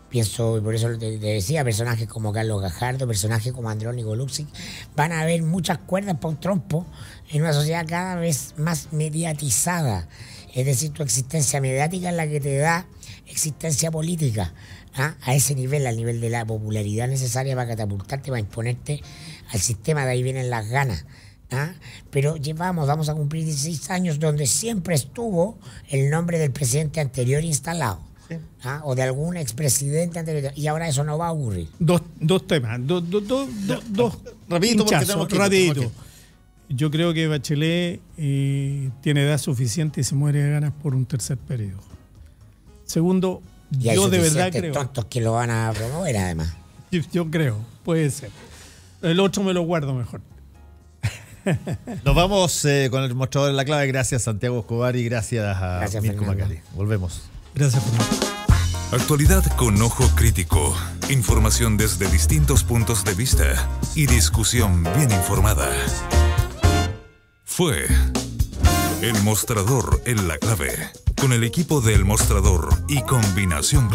Pienso, y por eso te decía, personajes como Carlos Gajardo, personajes como Andrónico Luksic, van a haber muchas cuerdas para un trompo en una sociedad cada vez más mediatizada. Es decir, tu existencia mediática es la que te da existencia política. A ese nivel, al nivel de la popularidad necesaria para catapultarte, para imponerte al sistema, de ahí vienen las ganas. Pero vamos a cumplir 16 años donde siempre estuvo el nombre del presidente anterior instalado, sí, o de algún expresidente anterior, y ahora eso no va a ocurrir. Dos temas, rapidito. Yo creo que Bachelet tiene edad suficiente y se muere de ganas por un tercer periodo. Segundo, yo de verdad creo, tontos que lo van a promover además. Yo creo, puede ser. El otro me lo guardo mejor. Nos vamos con el mostrador en la clave. Gracias, Santiago Escobar, y gracias a Mirko Macari. Volvemos. Gracias, Fernando. Actualidad con ojo crítico, información desde distintos puntos de vista y discusión bien informada. Fue El Mostrador en la clave, con el equipo del Mostrador y Combinación